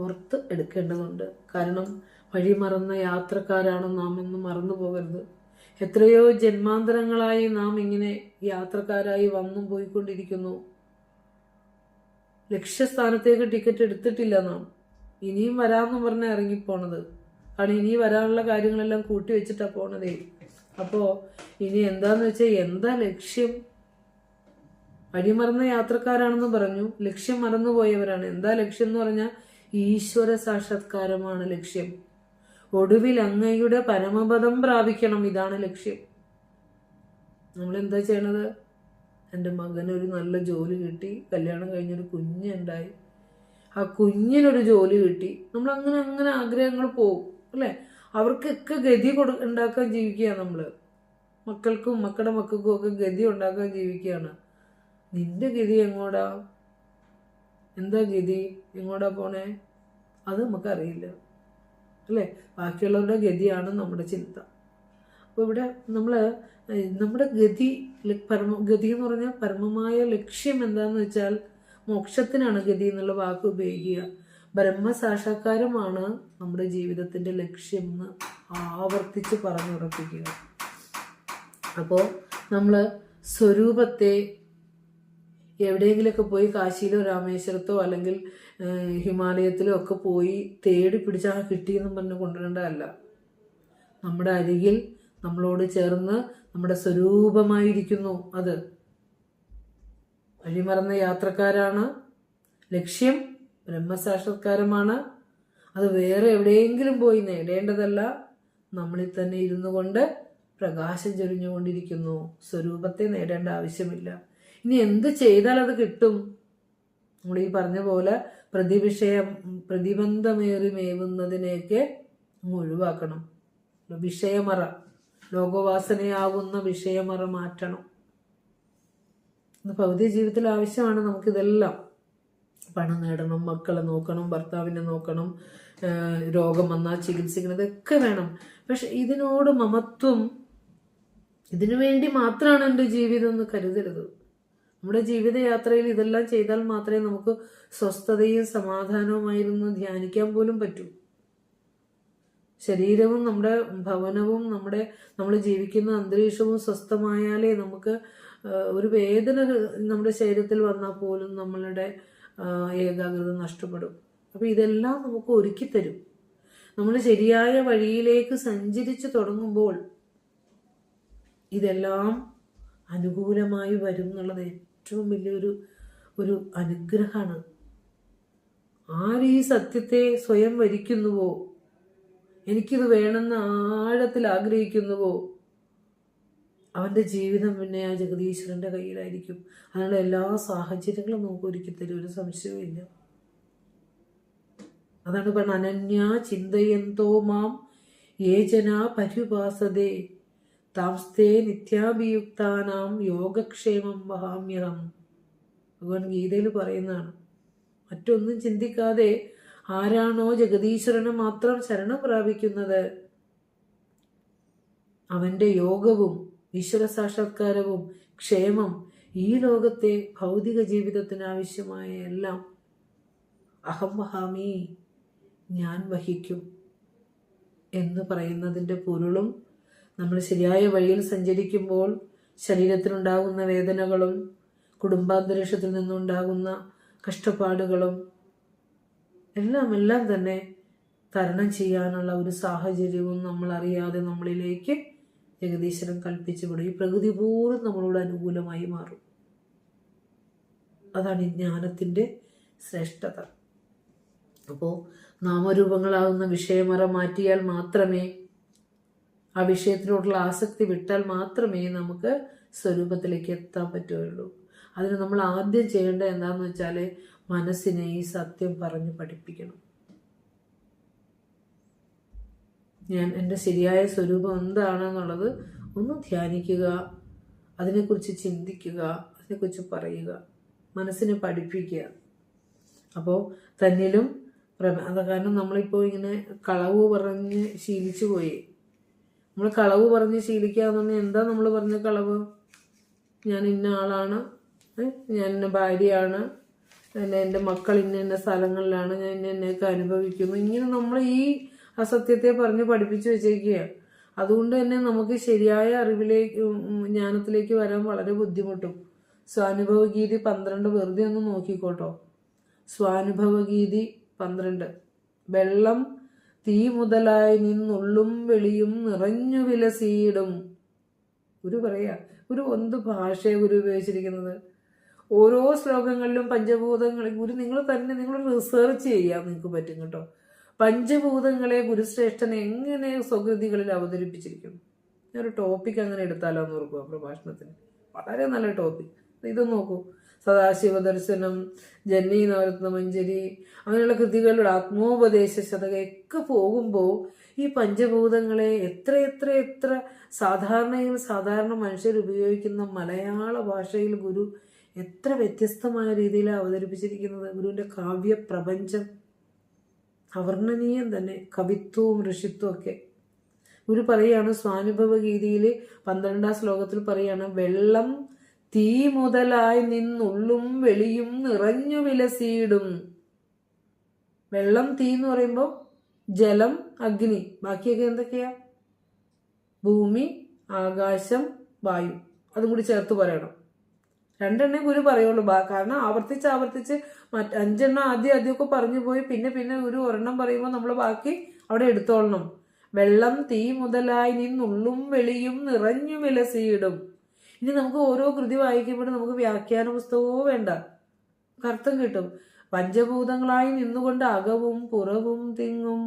ഓർത്ത് എടുക്കേണ്ടതുണ്ട്. കാരണം വഴി മറന്ന യാത്രക്കാരാണ് നാം എന്ന് മറന്നു പോകരുത്. എത്രയോ ജന്മാന്തരങ്ങളായി നാം ഇങ്ങനെ യാത്രക്കാരായി വന്നും പോയിക്കൊണ്ടിരിക്കുന്നു. ലക്ഷ്യസ്ഥാനത്തേക്ക് ടിക്കറ്റ് എടുത്തിട്ടില്ല നാം. ഇനിയും വരാമെന്ന് പറഞ്ഞാൽ ഇറങ്ങിപ്പോണത്. കാരണം ഇനി വരാനുള്ള കാര്യങ്ങളെല്ലാം കൂട്ടി വെച്ചിട്ടാണ് പോണതേ. അപ്പോൾ ഇനി എന്താന്ന് വെച്ചാൽ എന്താ ലക്ഷ്യം? വഴിമറന്ന യാത്രക്കാരാണെന്ന് പറഞ്ഞു, ലക്ഷ്യം മറന്നുപോയവരാണ്. എന്താ ലക്ഷ്യം എന്ന് പറഞ്ഞാൽ ഈശ്വര സാക്ഷാത്കാരമാണ് ലക്ഷ്യം. ഒടുവിൽ അങ്ങയുടെ പരമപദം പ്രാപിക്കണം, ഇതാണ് ലക്ഷ്യം. നമ്മളെന്താ ചെയ്യണത്? എൻ്റെ മകനൊരു നല്ല ജോലി കിട്ടി, കല്യാണം കഴിഞ്ഞൊരു കുഞ്ഞുണ്ടായി, ആ കുഞ്ഞിനൊരു ജോലി കിട്ടി, നമ്മൾ അങ്ങനെ അങ്ങനെ ആഗ്രഹങ്ങൾ പോകും അല്ലേ? അവർക്കൊക്കെ ഗതി ഉണ്ടാക്കാൻ ജീവിക്കുകയാണ് നമ്മൾ. മക്കൾക്കും മക്കളുടെ മക്കൾക്കും ഒക്കെ ഗതി ഉണ്ടാക്കാൻ ജീവിക്കുകയാണ്. നിന്റെ ഗതി എങ്ങോടാ? എന്താ ഗതി? എങ്ങോടാ പോണേ? അത് നമുക്കറിയില്ല അല്ലേ? ബാക്കിയുള്ളവരുടെ ഗതിയാണ് നമ്മുടെ ചിന്ത. അപ്പോൾ ഇവിടെ നമ്മുടെ ഗതി എന്ന് പറഞ്ഞാൽ പരമമായ ലക്ഷ്യം എന്താന്ന് വെച്ചാൽ മോക്ഷത്തിനാണ് ഗതി എന്നുള്ള വാക്ക് ഉപയോഗിക്കുക. ബ്രഹ്മസാക്ഷാത്കാരമാണ് നമ്മുടെ ജീവിതത്തിൻ്റെ ലക്ഷ്യം എന്ന് ആവർത്തിച്ച് പറഞ്ഞുറപ്പിക്കുക. അപ്പോൾ നമ്മൾ സ്വരൂപത്തെ എവിടെയെങ്കിലുമൊക്കെ പോയി കാശിയിലോ രാമേശ്വരത്തോ അല്ലെങ്കിൽ ഹിമാലയത്തിലോ ഒക്കെ പോയി തേടി പിടിച്ചാൽ കിട്ടിയെന്നും പറഞ്ഞ് കൊണ്ടുവരേണ്ടതല്ല. നമ്മുടെ അരികിൽ നമ്മളോട് ചേർന്ന് നമ്മുടെ സ്വരൂപമായിരിക്കുന്നു. അത് വഴിമറന്ന യാത്രക്കാരാണ്. ലക്ഷ്യം ബ്രഹ്മസാക്ഷാത്കാരമാണ്. അത് വേറെ എവിടെയെങ്കിലും പോയി നേടേണ്ടതല്ല. നമ്മളിൽ തന്നെ ഇരുന്നു കൊണ്ട് പ്രകാശം ചൊരിഞ്ഞുകൊണ്ടിരിക്കുന്നു. സ്വരൂപത്തെ നേടേണ്ട ആവശ്യമില്ല. ഇനി എന്ത് ചെയ്താൽ അത് കിട്ടും? നമ്മൾ ഈ പറഞ്ഞ പോലെ പ്രതിബന്ധമേറി മേവുന്നതിനെയൊക്കെ ഒഴിവാക്കണം. വിഷയമറ, ലോകവാസനയാകുന്ന വിഷയമറ മാറ്റണം. ഭൗതിക ജീവിതത്തിൽ ആവശ്യമാണ് നമുക്കിതെല്ലാം. പണം നേടണം, മക്കളെ നോക്കണം, ഭർത്താവിനെ നോക്കണം, രോഗം വന്നാൽ ചികിത്സിക്കണം, ഇതൊക്കെ വേണം. പക്ഷെ ഇതിനോട് മമത്വം, ഇതിനു വേണ്ടി മാത്രമാണ് എൻ്റെ ജീവിതം എന്ന് കരുതരുത്. നമ്മുടെ ജീവിതയാത്രയിൽ ഇതെല്ലാം ചെയ്താൽ മാത്രമേ നമുക്ക് സ്വസ്ഥതയും സമാധാനവുമായിരുന്നു ധ്യാനിക്കാൻ പോലും പറ്റൂ. ശരീരവും നമ്മുടെ ഭവനവും നമ്മൾ ജീവിക്കുന്ന അന്തരീക്ഷവും സ്വസ്ഥമായാലേ നമുക്ക് ഒരു വേദന നമ്മുടെ ശരീരത്തിൽ വന്നാൽ പോലും നമ്മളുടെ ഏകാഗ്രത നഷ്ടപ്പെടും. അപ്പോൾ ഇതെല്ലാം നമുക്ക് ഒരുക്കി തരും. നമ്മൾ ശരിയായ വഴിയിലേക്ക് സഞ്ചരിച്ചു തുടങ്ങുമ്പോൾ ഇതെല്ലാം അനുകൂലമായി വരും എന്നുള്ളത് ഏറ്റവും വലിയൊരു അനുഗ്രഹമാണ്. ആര് ഈ സത്യത്തെ സ്വയം വരിക്കുന്നുവോ, എനിക്കിത് വേണമെന്ന് ആഴത്തിൽ ആഗ്രഹിക്കുന്നുവോ, അവൻ്റെ ജീവിതം പിന്നെ ആ ജഗദീശ്വരൻ്റെ കയ്യിലായിരിക്കും. അതിനുള്ള എല്ലാ സാഹചര്യങ്ങളും നമുക്ക് ഒരുക്കി തരും, ഒരു സംശയവും ഇല്ല. അതാണ് പറഞ്ഞ അനന്യ ചിന്തയന്തോ മാം യേ ജനാ പര്യുപാസതേ താംസ്തേ നിത്യാഭിയുക്താനാം യോഗക്ഷേമം വഹാമ്യഹം. ഭഗവാൻ ഗീതയിൽ പറയുന്നതാണ്. മറ്റൊന്നും ചിന്തിക്കാതെ ആരാണോ ജഗദീശ്വരനെ മാത്രം ശരണം പ്രാപിക്കുന്നത്, അവൻ്റെ യോഗവും ഈശ്വര സാക്ഷാത്കാരവും ക്ഷേമം ഈ ലോകത്തെ ഭൗതിക ജീവിതത്തിന് ആവശ്യമായ എല്ലാം അഹം വഹാമി, ഞാൻ വഹിക്കും എന്ന് പറയുന്നതിൻ്റെ പൊരുളും നമ്മൾ ശരിയായ വഴിയിൽ സഞ്ചരിക്കുമ്പോൾ ശരീരത്തിനുണ്ടാകുന്ന വേദനകളും കുടുംബാന്തരീക്ഷത്തിൽ നിന്നുണ്ടാകുന്ന കഷ്ടപ്പാടുകളും എല്ലാം തന്നെ തരണം ചെയ്യാനുള്ള ഒരു സാഹചര്യവും നമ്മൾ അറിയാതെ നമ്മളിലേക്ക് ജഗദീശ്വരൻ കൽപ്പിച്ചു വിടും. ഈ പ്രകൃതി പോലും നമ്മളോട് അനുകൂലമായി മാറും. അതാണ് ഈ ജ്ഞാനത്തിൻ്റെ ശ്രേഷ്ഠത. അപ്പോൾ നാമരൂപങ്ങളാകുന്ന വിഷയമറ മാറ്റിയാൽ മാത്രമേ, ആ വിഷയത്തിനോടുള്ള ആസക്തി വിട്ടാൽ മാത്രമേ നമുക്ക് സ്വരൂപത്തിലേക്ക് എത്താൻ പറ്റുകയുള്ളൂ. അതിന് നമ്മൾ ആദ്യം ചെയ്യേണ്ടത് എന്താണെന്ന് വെച്ചാൽ മനസ്സിനെ ഈ സത്യം പറഞ്ഞ് പഠിപ്പിക്കണം. ഞാൻ എൻ്റെ ശരിയായ സ്വരൂപം എന്താണെന്നുള്ളത് ഒന്ന് ധ്യാനിക്കുക, അതിനെക്കുറിച്ച് ചിന്തിക്കുക, അതിനെക്കുറിച്ച് പറയുക, മനസ്സിനെ പഠിപ്പിക്കുക. അപ്പോൾ തന്നിലും കാരണം നമ്മളിപ്പോൾ ഇങ്ങനെ കളവ് പറഞ്ഞ് ശീലിച്ചു പോയി. നമ്മൾ കളവ് പറഞ്ഞ് ശീലിക്കുക എന്ന് പറഞ്ഞാൽ എന്താ നമ്മൾ പറഞ്ഞ കളവ്? ഞാൻ ഇന്ന ആളാണ്, ഞാൻ ഇന്ന ഭാര്യയാണ്, എൻ്റെ മക്കൾ ഇന്ന സ്ഥലങ്ങളിലാണ്, ഞാൻ ഇന്നൊക്കെ അനുഭവിക്കുന്നു. ഇങ്ങനെ നമ്മൾ ഈ അസത്യത്തെ പറഞ്ഞ് പഠിപ്പിച്ചു വെച്ചേക്കുക. അതുകൊണ്ട് തന്നെ നമുക്ക് ശരിയായ അറിവിലേക്ക്, ജ്ഞാനത്തിലേക്ക് വരാൻ വളരെ ബുദ്ധിമുട്ടും. സ്വാനുഭവഗീതി 12 വെറുതെ ഒന്ന് നോക്കിക്കോട്ടോ. സ്വാനുഭവഗീതി 12. വെള്ളം തീ മുതലായി നിന്നുള്ളും വെളിയും നിറഞ്ഞു വിലസിയിടും. ഗുരു പറയാ, ഗുരു എന്ത് ഭാഷയെ ഗുരു ഉപയോഗിച്ചിരിക്കുന്നത്. ഓരോ ശ്ലോകങ്ങളിലും പഞ്ചഭൂതങ്ങൾ ഗുരു നിങ്ങൾ റിസർച്ച് ചെയ്യാൻ നിങ്ങൾക്ക് പറ്റും കേട്ടോ. പഞ്ചഭൂതങ്ങളെ ഗുരുശ്രേഷ്ഠൻ എങ്ങനെ സ്വകൃതികളിൽ അവതരിപ്പിച്ചിരിക്കുന്നു. ഞാനൊരു ടോപ്പിക് അങ്ങനെ എടുത്താലോ എന്ന് ഓർക്കുക പ്രഭാഷണത്തിന്. വളരെ നല്ല ടോപ്പിക്. ഇത് നോക്കൂ, സദാശിവ ദർശനം, ജന്മി നവരത്ന മഞ്ജരി, അങ്ങനെയുള്ള കൃതികളുടെ ആത്മോപദേശ ശതകയൊക്കെ പോകുമ്പോൾ ഈ പഞ്ചഭൂതങ്ങളെ എത്ര സാധാരണ മനുഷ്യർ ഉപയോഗിക്കുന്ന മലയാള ഭാഷയിൽ ഗുരു എത്ര വ്യത്യസ്തമായ രീതിയിലാണ് അവതരിപ്പിച്ചിരിക്കുന്നത്. ഗുരുവിൻ്റെ കാവ്യപ്രപഞ്ചം അവർണ്ണനീയം തന്നെ, കവിത്വവും ഋഷിത്വവും ഒക്കെ. ഗുരു പറയാണ് സ്വാനുഭവ ഗീതിയിൽ 12ാം ശ്ലോകത്തിൽ പറയാണ്, വെള്ളം തീ മുതലായി നിന്നുള്ളും വെളിയും നിറഞ്ഞു വിലസിയിടും. വെള്ളം തീ എന്ന് പറയുമ്പോൾ ജലം, അഗ്നി, ബാക്കിയൊക്കെ എന്തൊക്കെയാ? ഭൂമി, ആകാശം, വായു. അതും കൂടി ചേർത്ത് പറയണം. 2 ഗുരു പറയുള്ളൂ. കാരണം ആവർത്തിച്ച് 5 ആദ്യമൊക്കെ പറഞ്ഞു പോയി. പിന്നെ ഗുരു ഒരെണ്ണം പറയുമ്പോൾ നമ്മൾ ബാക്കി അവിടെ എടുത്തോളണം. വെള്ളം തീ മുതലായി നിന്നുള്ളും വെളിയും നിറഞ്ഞു വിലസിയിടും. ഇനി നമുക്ക് ഓരോ കൃതി വായിക്കുമ്പോഴും നമുക്ക് വ്യാഖ്യാന പുസ്തകവും വേണ്ട, അർത്ഥം കിട്ടും. പഞ്ചഭൂതങ്ങളായി നിന്നുകൊണ്ട് അകവും പുറവും തിങ്ങും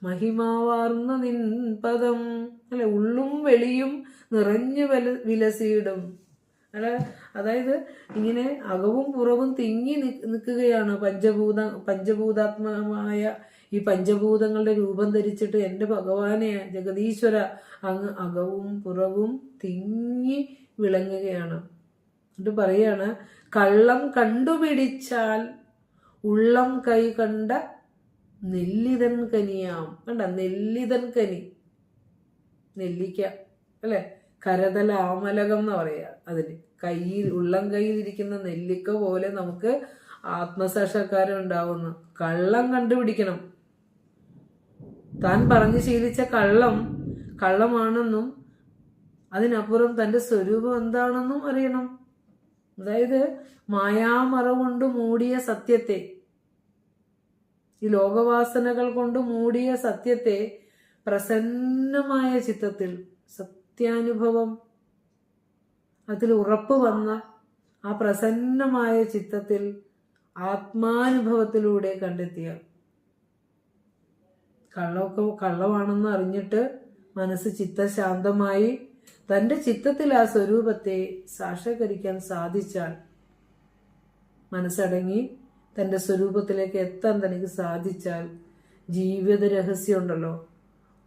മഹിമാവാർന്ന നിൻപദം, അല്ലെ, ഉള്ളും വെളിയും നിറഞ്ഞു വിലസിയിടും. അതായത് ഇങ്ങനെ അകവും പുറവും തിങ്ങി നിൽക്കുകയാണ് പഞ്ചഭൂതാത്മകമായ ഈ പഞ്ചഭൂതങ്ങളുടെ രൂപം ധരിച്ചിട്ട് എൻ്റെ ഭഗവാനെ ജഗദീശ്വര അങ്ങ് അകവും പുറവും തിങ്ങി വിളങ്ങുകയാണ്. എന്നിട്ട് പറയാണ്, കള്ളം കണ്ടുപിടിച്ചാൽ ഉള്ളം കൈ കണ്ട നെല്ലിതൻ കനിയാം. കണ്ട, നെല്ലിതൻ കനി, നെല്ലിക്ക അല്ലെ, കരതല ആമലകം എന്ന് പറയാ. അതിന് ഉള്ളം കയ്യിലിരിക്കുന്ന നെല്ലിക്ക പോലെ നമുക്ക് ആത്മസാക്ഷാത്കാരം ഉണ്ടാവുന്നു. കള്ളം കണ്ടുപിടിക്കണം. താൻ പറഞ്ഞു ശീലിച്ച കള്ളമാണെന്നും അതിനപ്പുറം തൻ്റെ സ്വരൂപം എന്താണെന്നും അറിയണം. അതായത് മായാമറ കൊണ്ട് മൂടിയ സത്യത്തെ, ഈ ലോകവാസനകൾ കൊണ്ട് മൂടിയ സത്യത്തെ പ്രസന്നമായ ചിത്തത്തിൽ, സത്യാനുഭവം അതിൽ ഉറപ്പ് വന്ന ആ പ്രസന്നമായ ചിത്തത്തിൽ ആത്മാനുഭവത്തിലൂടെ കണ്ടെത്തിയ കള്ളമാണെന്ന് അറിഞ്ഞിട്ട് മനസ്സ് ചിത്തശാന്തമായി തൻ്റെ ചിത്തത്തിൽ ആ സ്വരൂപത്തെ സാക്ഷാത്കരിക്കാൻ സാധിച്ചാൽ, മനസ്സടങ്ങി തൻ്റെ സ്വരൂപത്തിലേക്ക് എത്താൻ തനിക്ക് സാധിച്ചാൽ, ജീവിത രഹസ്യം ഉണ്ടല്ലോ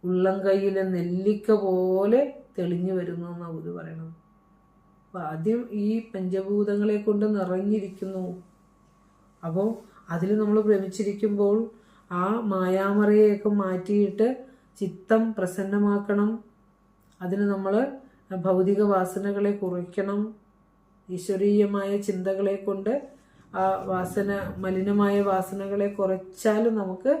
ഉള്ളം കൈയിലെ നെല്ലിക്ക പോലെ തെളിഞ്ഞു വരുന്നു എന്നാണ് ഗുരു പറയണത്. അപ്പം ആദ്യം ഈ പഞ്ചഭൂതങ്ങളെ കൊണ്ട് നിറഞ്ഞിരിക്കുന്നു. അപ്പോൾ അതിൽ നമ്മൾ ഭ്രമിച്ചിരിക്കുമ്പോൾ ആ മായാമറയൊക്കെ മാറ്റിയിട്ട് ചിത്തം പ്രസന്നമാക്കണം. അതിന് നമ്മൾ ഭൗതിക വാസനകളെ കുറയ്ക്കണം. ഈശ്വരീയമായ ചിന്തകളെ കൊണ്ട് ആ മലിനമായ വാസനകളെ കുറച്ചാൽ നമുക്ക്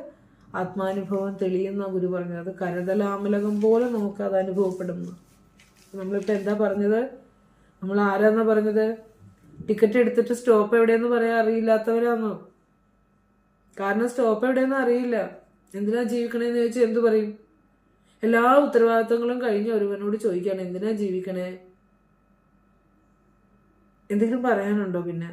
ആത്മാനുഭവം തെളിയുന്ന ഗുരു പറഞ്ഞത്. അത് കരതലാമലകം പോലെ നമുക്ക് അത് അനുഭവപ്പെടുന്നു. നമ്മളിപ്പോൾ എന്താ പറഞ്ഞത്? നമ്മൾ ആരാന്നാ പറഞ്ഞത്? ടിക്കറ്റ് എടുത്തിട്ട് സ്റ്റോപ്പ് എവിടെയെന്ന് പറയാൻ അറിയില്ലാത്തവരാന്നോ? കാരണം സ്റ്റോപ്പ് എവിടെയെന്ന് അറിയില്ല. എന്തിനാ ജീവിക്കണേന്ന് ചോദിച്ചാൽ എന്തു പറയും? എല്ലാ ഉത്തരവാദിത്തങ്ങളും കഴിഞ്ഞ് ഒരുവനോട് ചോദിക്കുകയാണ് എന്തിനാ ജീവിക്കണേ, എന്തെങ്കിലും പറയാനുണ്ടോ? പിന്നെ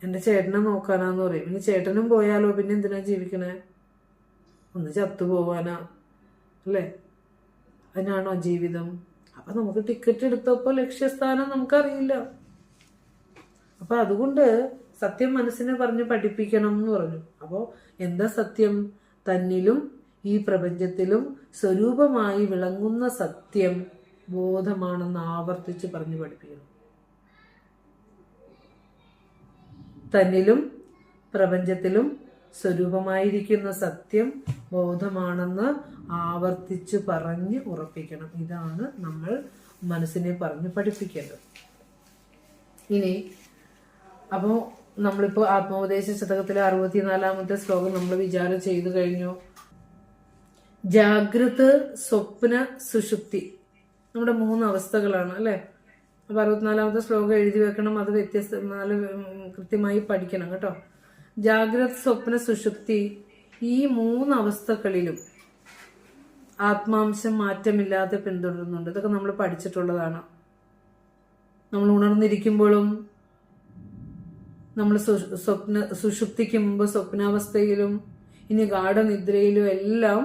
എൻ്റെ ചേട്ടനെ നോക്കാനാന്ന് പറയും. ഇനി ചേട്ടനും പോയാലോ, പിന്നെ എന്തിനാ ജീവിക്കണേ? ഒന്ന് ചത്തുപോവാനാ അല്ലേ? അതിനാണോ ജീവിതം? അപ്പൊ നമുക്ക് ടിക്കറ്റ് എടുത്തപ്പോ ലക്ഷ്യസ്ഥാനം നമുക്കറിയില്ല. അപ്പൊ അതുകൊണ്ട് സത്യം മനസ്സിനെ പറഞ്ഞ് പഠിപ്പിക്കണം എന്ന് പറഞ്ഞു. അപ്പോൾ എന്താ സത്യം? തന്നിലും ഈ പ്രപഞ്ചത്തിലും സ്വരൂപമായി വിളങ്ങുന്ന സത്യം ബോധമാണെന്ന് ആവർത്തിച്ച് പറഞ്ഞു പഠിപ്പിക്കണം. തന്നിലും പ്രപഞ്ചത്തിലും സ്വരൂപമായിരിക്കുന്ന സത്യം ബോധമാണെന്ന് ആവർത്തിച്ച് പറഞ്ഞ് ഉറപ്പിക്കണം. ഇതാണ് നമ്മൾ മനസ്സിനെ പറഞ്ഞ് പഠിപ്പിക്കേണ്ടത്. ഇനി അപ്പോൾ നമ്മളിപ്പോൾ ആത്മോപദേശ ശതകത്തിലെ 64-ാമത്തെ ശ്ലോകം നമ്മൾ വിചാരം ചെയ്തു കഴിഞ്ഞു. ജാഗ്രത, സ്വപ്ന, സുഷുപ്തി നമ്മുടെ 3 അവസ്ഥകളാണ് അല്ലേ? അപ്പൊ 64-ാമത്തെ ശ്ലോകം എഴുതി വെക്കണം. അത് നല്ല കൃത്യമായി പഠിക്കണം കേട്ടോ. ജാഗ്രത, സ്വപ്ന, സുഷുപ്തി ഈ 3 അവസ്ഥകളിലും ആത്മാംശം മാറ്റമില്ലാതെ പിന്തുടരുന്നുണ്ട്. ഇതൊക്കെ നമ്മൾ പഠിച്ചിട്ടുള്ളതാണ്. നമ്മൾ ഉണർന്നിരിക്കുമ്പോഴും നമ്മൾ സുഷുപ്തിക്ക് മുമ്പ് സ്വപ്നാവസ്ഥയിലും ഇനി ഗാഠനിദ്രയിലും എല്ലാം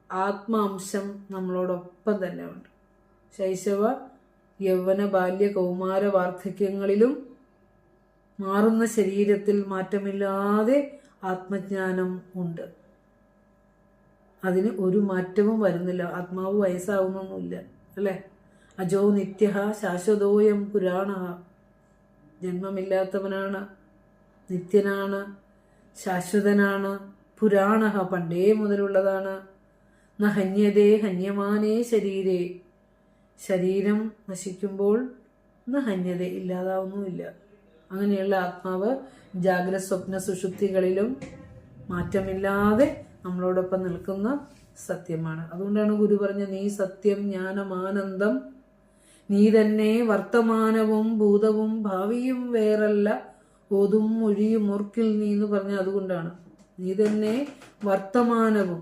ആത്മാംശം നമ്മളോടൊപ്പം തന്നെ ഉണ്ട്. ശൈശവ, യൗവന, ബാല്യ, കൗമാര, വാർദ്ധക്യങ്ങളിലും മാറുന്ന ശരീരത്തിൽ മാറ്റമില്ലാതെ ആത്മജ്ഞാനം ഉണ്ട്. അതിന് ഒരു മാറ്റവും വരുന്നില്ല. ആത്മാവ് വയസ്സാവുന്നൊന്നുമില്ല അല്ലേ? അജോ നിത്യ ശാശ്വതോയം പുരാണ. ജന്മമില്ലാത്തവനാണ്, നിത്യനാണ്, ശാശ്വതനാണ്, പുരാണ പണ്ടേ മുതലുള്ളതാണ്. ന ഹന്യതേ ഹന്യമാനേ ശരീരേ. ശരീരം നശിക്കുമ്പോൾ ന ഹന്യത ഇല്ലാതാവുന്നുമില്ല. അങ്ങനെയുള്ള ആത്മാവ് ജാഗ്രത, സ്വപ്ന, സുഷുപ്തികളിലും മാറ്റമില്ലാതെ നമ്മളോടൊപ്പം നിൽക്കുന്ന സത്യമാണ്. അതുകൊണ്ടാണ് ഗുരു പറഞ്ഞ നീ സത്യം ജ്ഞാനം ആനന്ദം, നീ തന്നെ വർത്തമാനവും ഭൂതവും ഭാവിയും വേറല്ല, ഓതും മൊഴിയും ഓർക്കിൽ നീ എന്ന് പറഞ്ഞ അതുകൊണ്ടാണ്. നീ തന്നെ വർത്തമാനവും,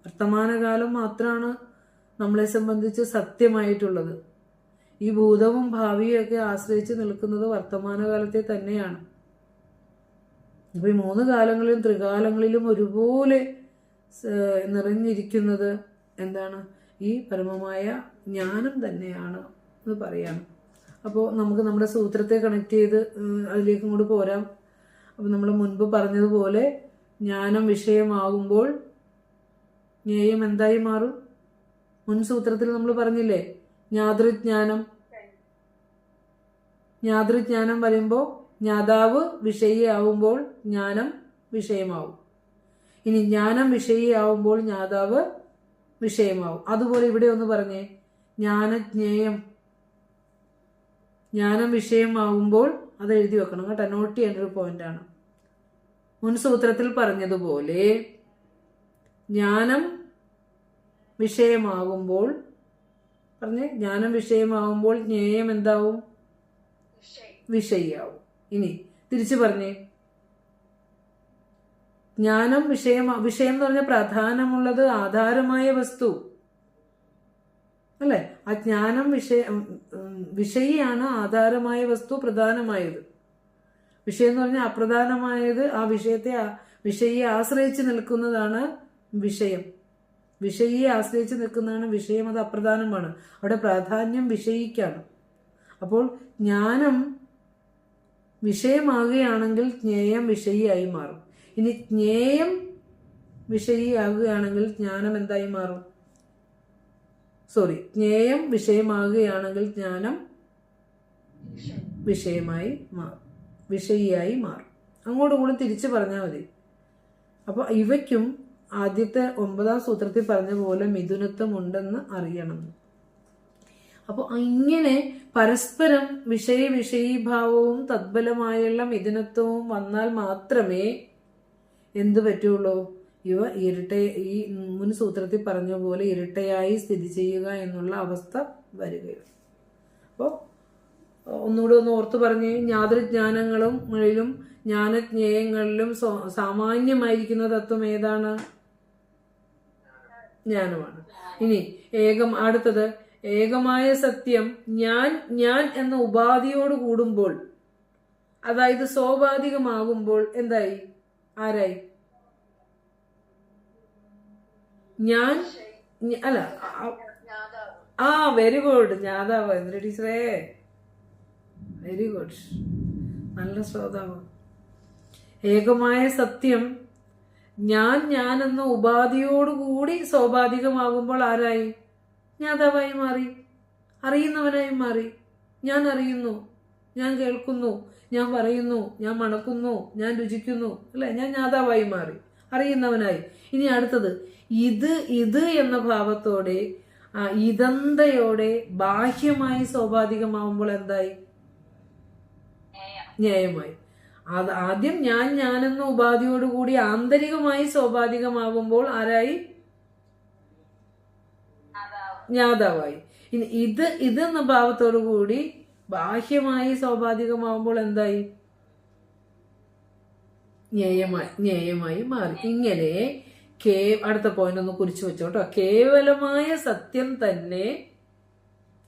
വർത്തമാനകാലം മാത്രമാണ് നമ്മളെ സംബന്ധിച്ച് സത്യമായിട്ടുള്ളത്. ഈ ഭൂതവും ഭാവിയും ഒക്കെ ആശ്രയിച്ച് നിൽക്കുന്നത് വർത്തമാനകാലത്തെ തന്നെയാണ്. അപ്പൊ ഈ 3 കാലങ്ങളിലും ത്രികാലങ്ങളിലും ഒരുപോലെ നിറഞ്ഞിരിക്കുന്നത് എന്താണ്? ഈ പരമമായ ജ്ഞാനം തന്നെയാണ് എന്ന് പറയാണ്. അപ്പോൾ നമുക്ക് നമ്മുടെ സൂത്രത്തെ കണക്ട് ചെയ്ത് അതിലേക്കും കൂടി പോരാം. അപ്പം നമ്മൾ മുൻപ് പറഞ്ഞതുപോലെ ജ്ഞാനം വിഷയമാകുമ്പോൾ ജ്ഞേയം എന്തായി മാറും? മുൻ സൂത്രത്തിൽ നമ്മൾ പറഞ്ഞില്ലേ, ജ്ഞാതൃജ്ഞാനം. ജ്ഞാതൃജ്ഞാനം പറയുമ്പോൾ ജ്ഞാതാവ് വിഷയിയാവുമ്പോൾ ജ്ഞാനം വിഷയമാവും. ഇനി ജ്ഞാനം വിഷയിയാവുമ്പോൾ ജ്ഞാതാവ് വിഷയമാവും. അതുപോലെ ഇവിടെ ഒന്ന് പറഞ്ഞേ, ജ്ഞാനജ്ഞേയം. ജ്ഞാനം വിഷയമാവുമ്പോൾ അത് എഴുതി വെക്കണം കേട്ടോ, നോട്ട് ചെയ്യേണ്ട ഒരു പോയിന്റാണ്. മുൻ സൂത്രത്തിൽ പറഞ്ഞതുപോലെ ജ്ഞാനം വിഷയമാകുമ്പോൾ ജ്ഞാനം വിഷയമാകുമ്പോൾ ജ്ഞേയം എന്താവും? വിഷയിയാവും. ഇനി തിരിച്ചു പറഞ്ഞേ, ജ്ഞാനം വിഷയം എന്ന് പറഞ്ഞാൽ പ്രധാനമുള്ളത് ആധാരമായ വസ്തു അല്ലെ? ആ ജ്ഞാനം വിഷയിയാണ് ആധാരമായ വസ്തു പ്രധാനമായത്. വിഷയം എന്ന് പറഞ്ഞാൽ അപ്രധാനമായത് ആ വിഷയിയെ ആശ്രയിച്ച് നിൽക്കുന്നതാണ് വിഷയം. വിഷയിയെ ആശ്രയിച്ച് നിൽക്കുന്നതാണ് വിഷയം. അത് അപ്രധാനമാണ്. അവിടെ പ്രാധാന്യം വിഷയിക്കാണ്. അപ്പോൾ ജ്ഞാനം വിഷയമാകുകയാണെങ്കിൽ ജ്ഞേയം വിഷയിയായി മാറും. ഇനി ജ്ഞേയം വിഷയിയാകുകയാണെങ്കിൽ ജ്ഞാനം എന്തായി മാറും? ജ്ഞേയം വിഷയമാകുകയാണെങ്കിൽ ജ്ഞാനം വിഷയിയായി മാറും. അങ്ങോട്ടും കൂടെ തിരിച്ചു പറഞ്ഞാൽ മതി. അപ്പോൾ ഇവയ്ക്കും ആദ്യത്തെ 9-ാം സൂത്രത്തിൽ പറഞ്ഞ പോലെ മിഥുനത്വം ഉണ്ടെന്ന് അറിയണം. അപ്പോൾ ഇങ്ങനെ പരസ്പരം വിഷയീഭാവവും തദ്ബലമായുള്ള മിഥുനത്വവും വന്നാൽ മാത്രമേ എന്ത് പറ്റുള്ളൂ? ഇവ ഈ മുൻ സൂത്രത്തിൽ പറഞ്ഞ പോലെ ഇരട്ടയായി സ്ഥിതി ചെയ്യുക എന്നുള്ള അവസ്ഥ വരികയുള്ളൂ. അപ്പോൾ ഒന്നുകൂടെ ഒന്ന് ഓർത്തു പറഞ്ഞ്, ജ്ഞാതൃജ്ഞാനങ്ങളിലും ജ്ഞാനജ്ഞേയങ്ങളിലും സാമാന്യമായിരിക്കുന്ന തത്വം ഏതാണ്? ജ്ഞാനമാണ്. ഇനി അടുത്തത് ഏകമായ സത്യം ഞാൻ എന്ന ഉപാധിയോട് കൂടുമ്പോൾ അതായത് സോപാധികമാകുമ്പോൾ എന്തായി? ആരായി? ഞാൻ അല്ല വെരി ഗുഡ്, ജ്ഞാതാവ്. എന്തിനാ ടീച്ചറേ, വെരി ഗുഡ്, നല്ല ശ്രോതാവ്. ഏകമായ സത്യം ഞാനെന്ന ഉപാധിയോടുകൂടി സോപാധികമാകുമ്പോൾ ആരായി? ജ്ഞാതാവായി മാറി, അറിയുന്നവനായി മാറി. ഞാൻ അറിയുന്നു, ഞാൻ കേൾക്കുന്നു, ഞാൻ പറയുന്നു, ഞാൻ മണക്കുന്നു, ഞാൻ രുചിക്കുന്നു, അല്ലെ? ഞാൻ ജ്ഞാതാവായി മാറി, അറിയുന്നവനായി. ഇനി അടുത്തത് ഇത് എന്ന ഭാവത്തോടെ ഇതന്തയോടെ ബാഹ്യമായി സോപാധികമാവുമ്പോൾ എന്തായി? ന്യായമായി. അത് ആദ്യം ഞാനെന്ന ഉപാധിയോടുകൂടി ആന്തരികമായി സോപാധികമാകുമ്പോൾ ആരായി? ജ്ഞാതാവായി. ഇനി ഇതെന്ന ഭാവത്തോടു കൂടി ബാഹ്യമായി സോപാധികമാവുമ്പോൾ എന്തായി? ന്യായമായി മാറി. ഇങ്ങനെ അടുത്ത പോയിന്റ് ഒന്ന് കുറിച്ചു വെച്ചോട്ടോ. കേവലമായ സത്യം തന്നെ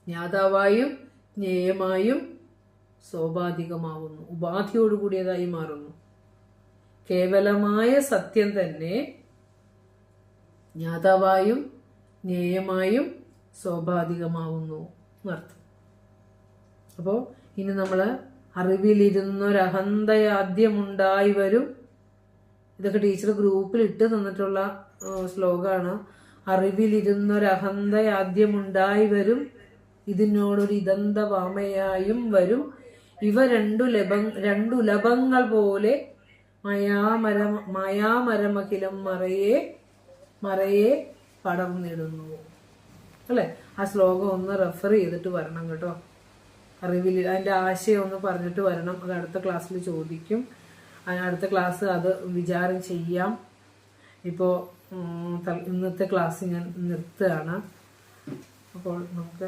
ജ്ഞാതാവായും ജ്ഞേയമായും സോപാധികമാവുന്നു, ഉപാധിയോടുകൂടിയതായി മാറുന്നു. കേവലമായ സത്യം തന്നെ ജ്ഞാതാവായും ജ്ഞേയമായും സോപാധികമാവുന്നു എന്നർത്ഥം. അപ്പോൾ ഇനി നമ്മൾ അറിവിലിരുന്നൊരഹന്തയാദ്യമുണ്ടായി വരും. ഇതൊക്കെ ടീച്ചർ ഗ്രൂപ്പിൽ ഇട്ട് തന്നിട്ടുള്ള ശ്ലോകമാണ്. അറിവിലിരുന്നൊരഹന്തയാദ്യമുണ്ടായി വരും, ഇതിനോടൊരു ഇതന്ത വാമയായും വരും. ഇവ രണ്ടു ലഭങ്ങൾ പോലെ മായാമരമഖിലം മറയെ പടർന്നിടുന്നു. അല്ലെ? ആ ശ്ലോകം ഒന്ന് റെഫർ ചെയ്തിട്ട് വരണം കേട്ടോ. അതിന്റെ ആശയം ഒന്ന് പറഞ്ഞിട്ട് വരണം. അത് അടുത്ത ക്ലാസ്സിൽ ചോദിക്കും. അടുത്ത ക്ലാസ് അത് വിചാരം ചെയ്യാം. ഇപ്പോൾ ഇന്നത്തെ ക്ലാസ് ഞാൻ നിർത്തുകയാണ്. അപ്പോൾ നമുക്ക്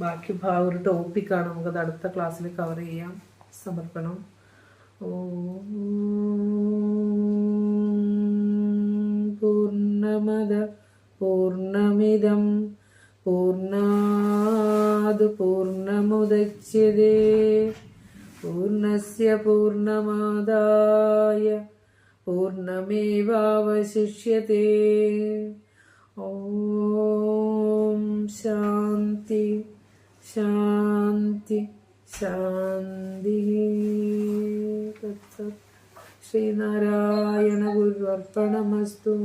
ബാക്കി ഒരു ടോപ്പിക്കാണ്, നമുക്കത് അടുത്ത ക്ലാസ്സിൽ കവർ ചെയ്യാം. സമർപ്പണം. പൂർണ്ണമദ പൂർണ്ണമിദം പൂർണ്ണാത് പൂർണ്ണമുദച്യതേ പൂർണ്ണസ്യ പൂർണ്ണമാദായ പൂർണ്ണമേവാവശിഷ്യതേ. ഓം ശാന്തി ശാന്തി ശാന്തി. ശ്രീനാരായണ ഗുരുർപ്പണമസ്തു.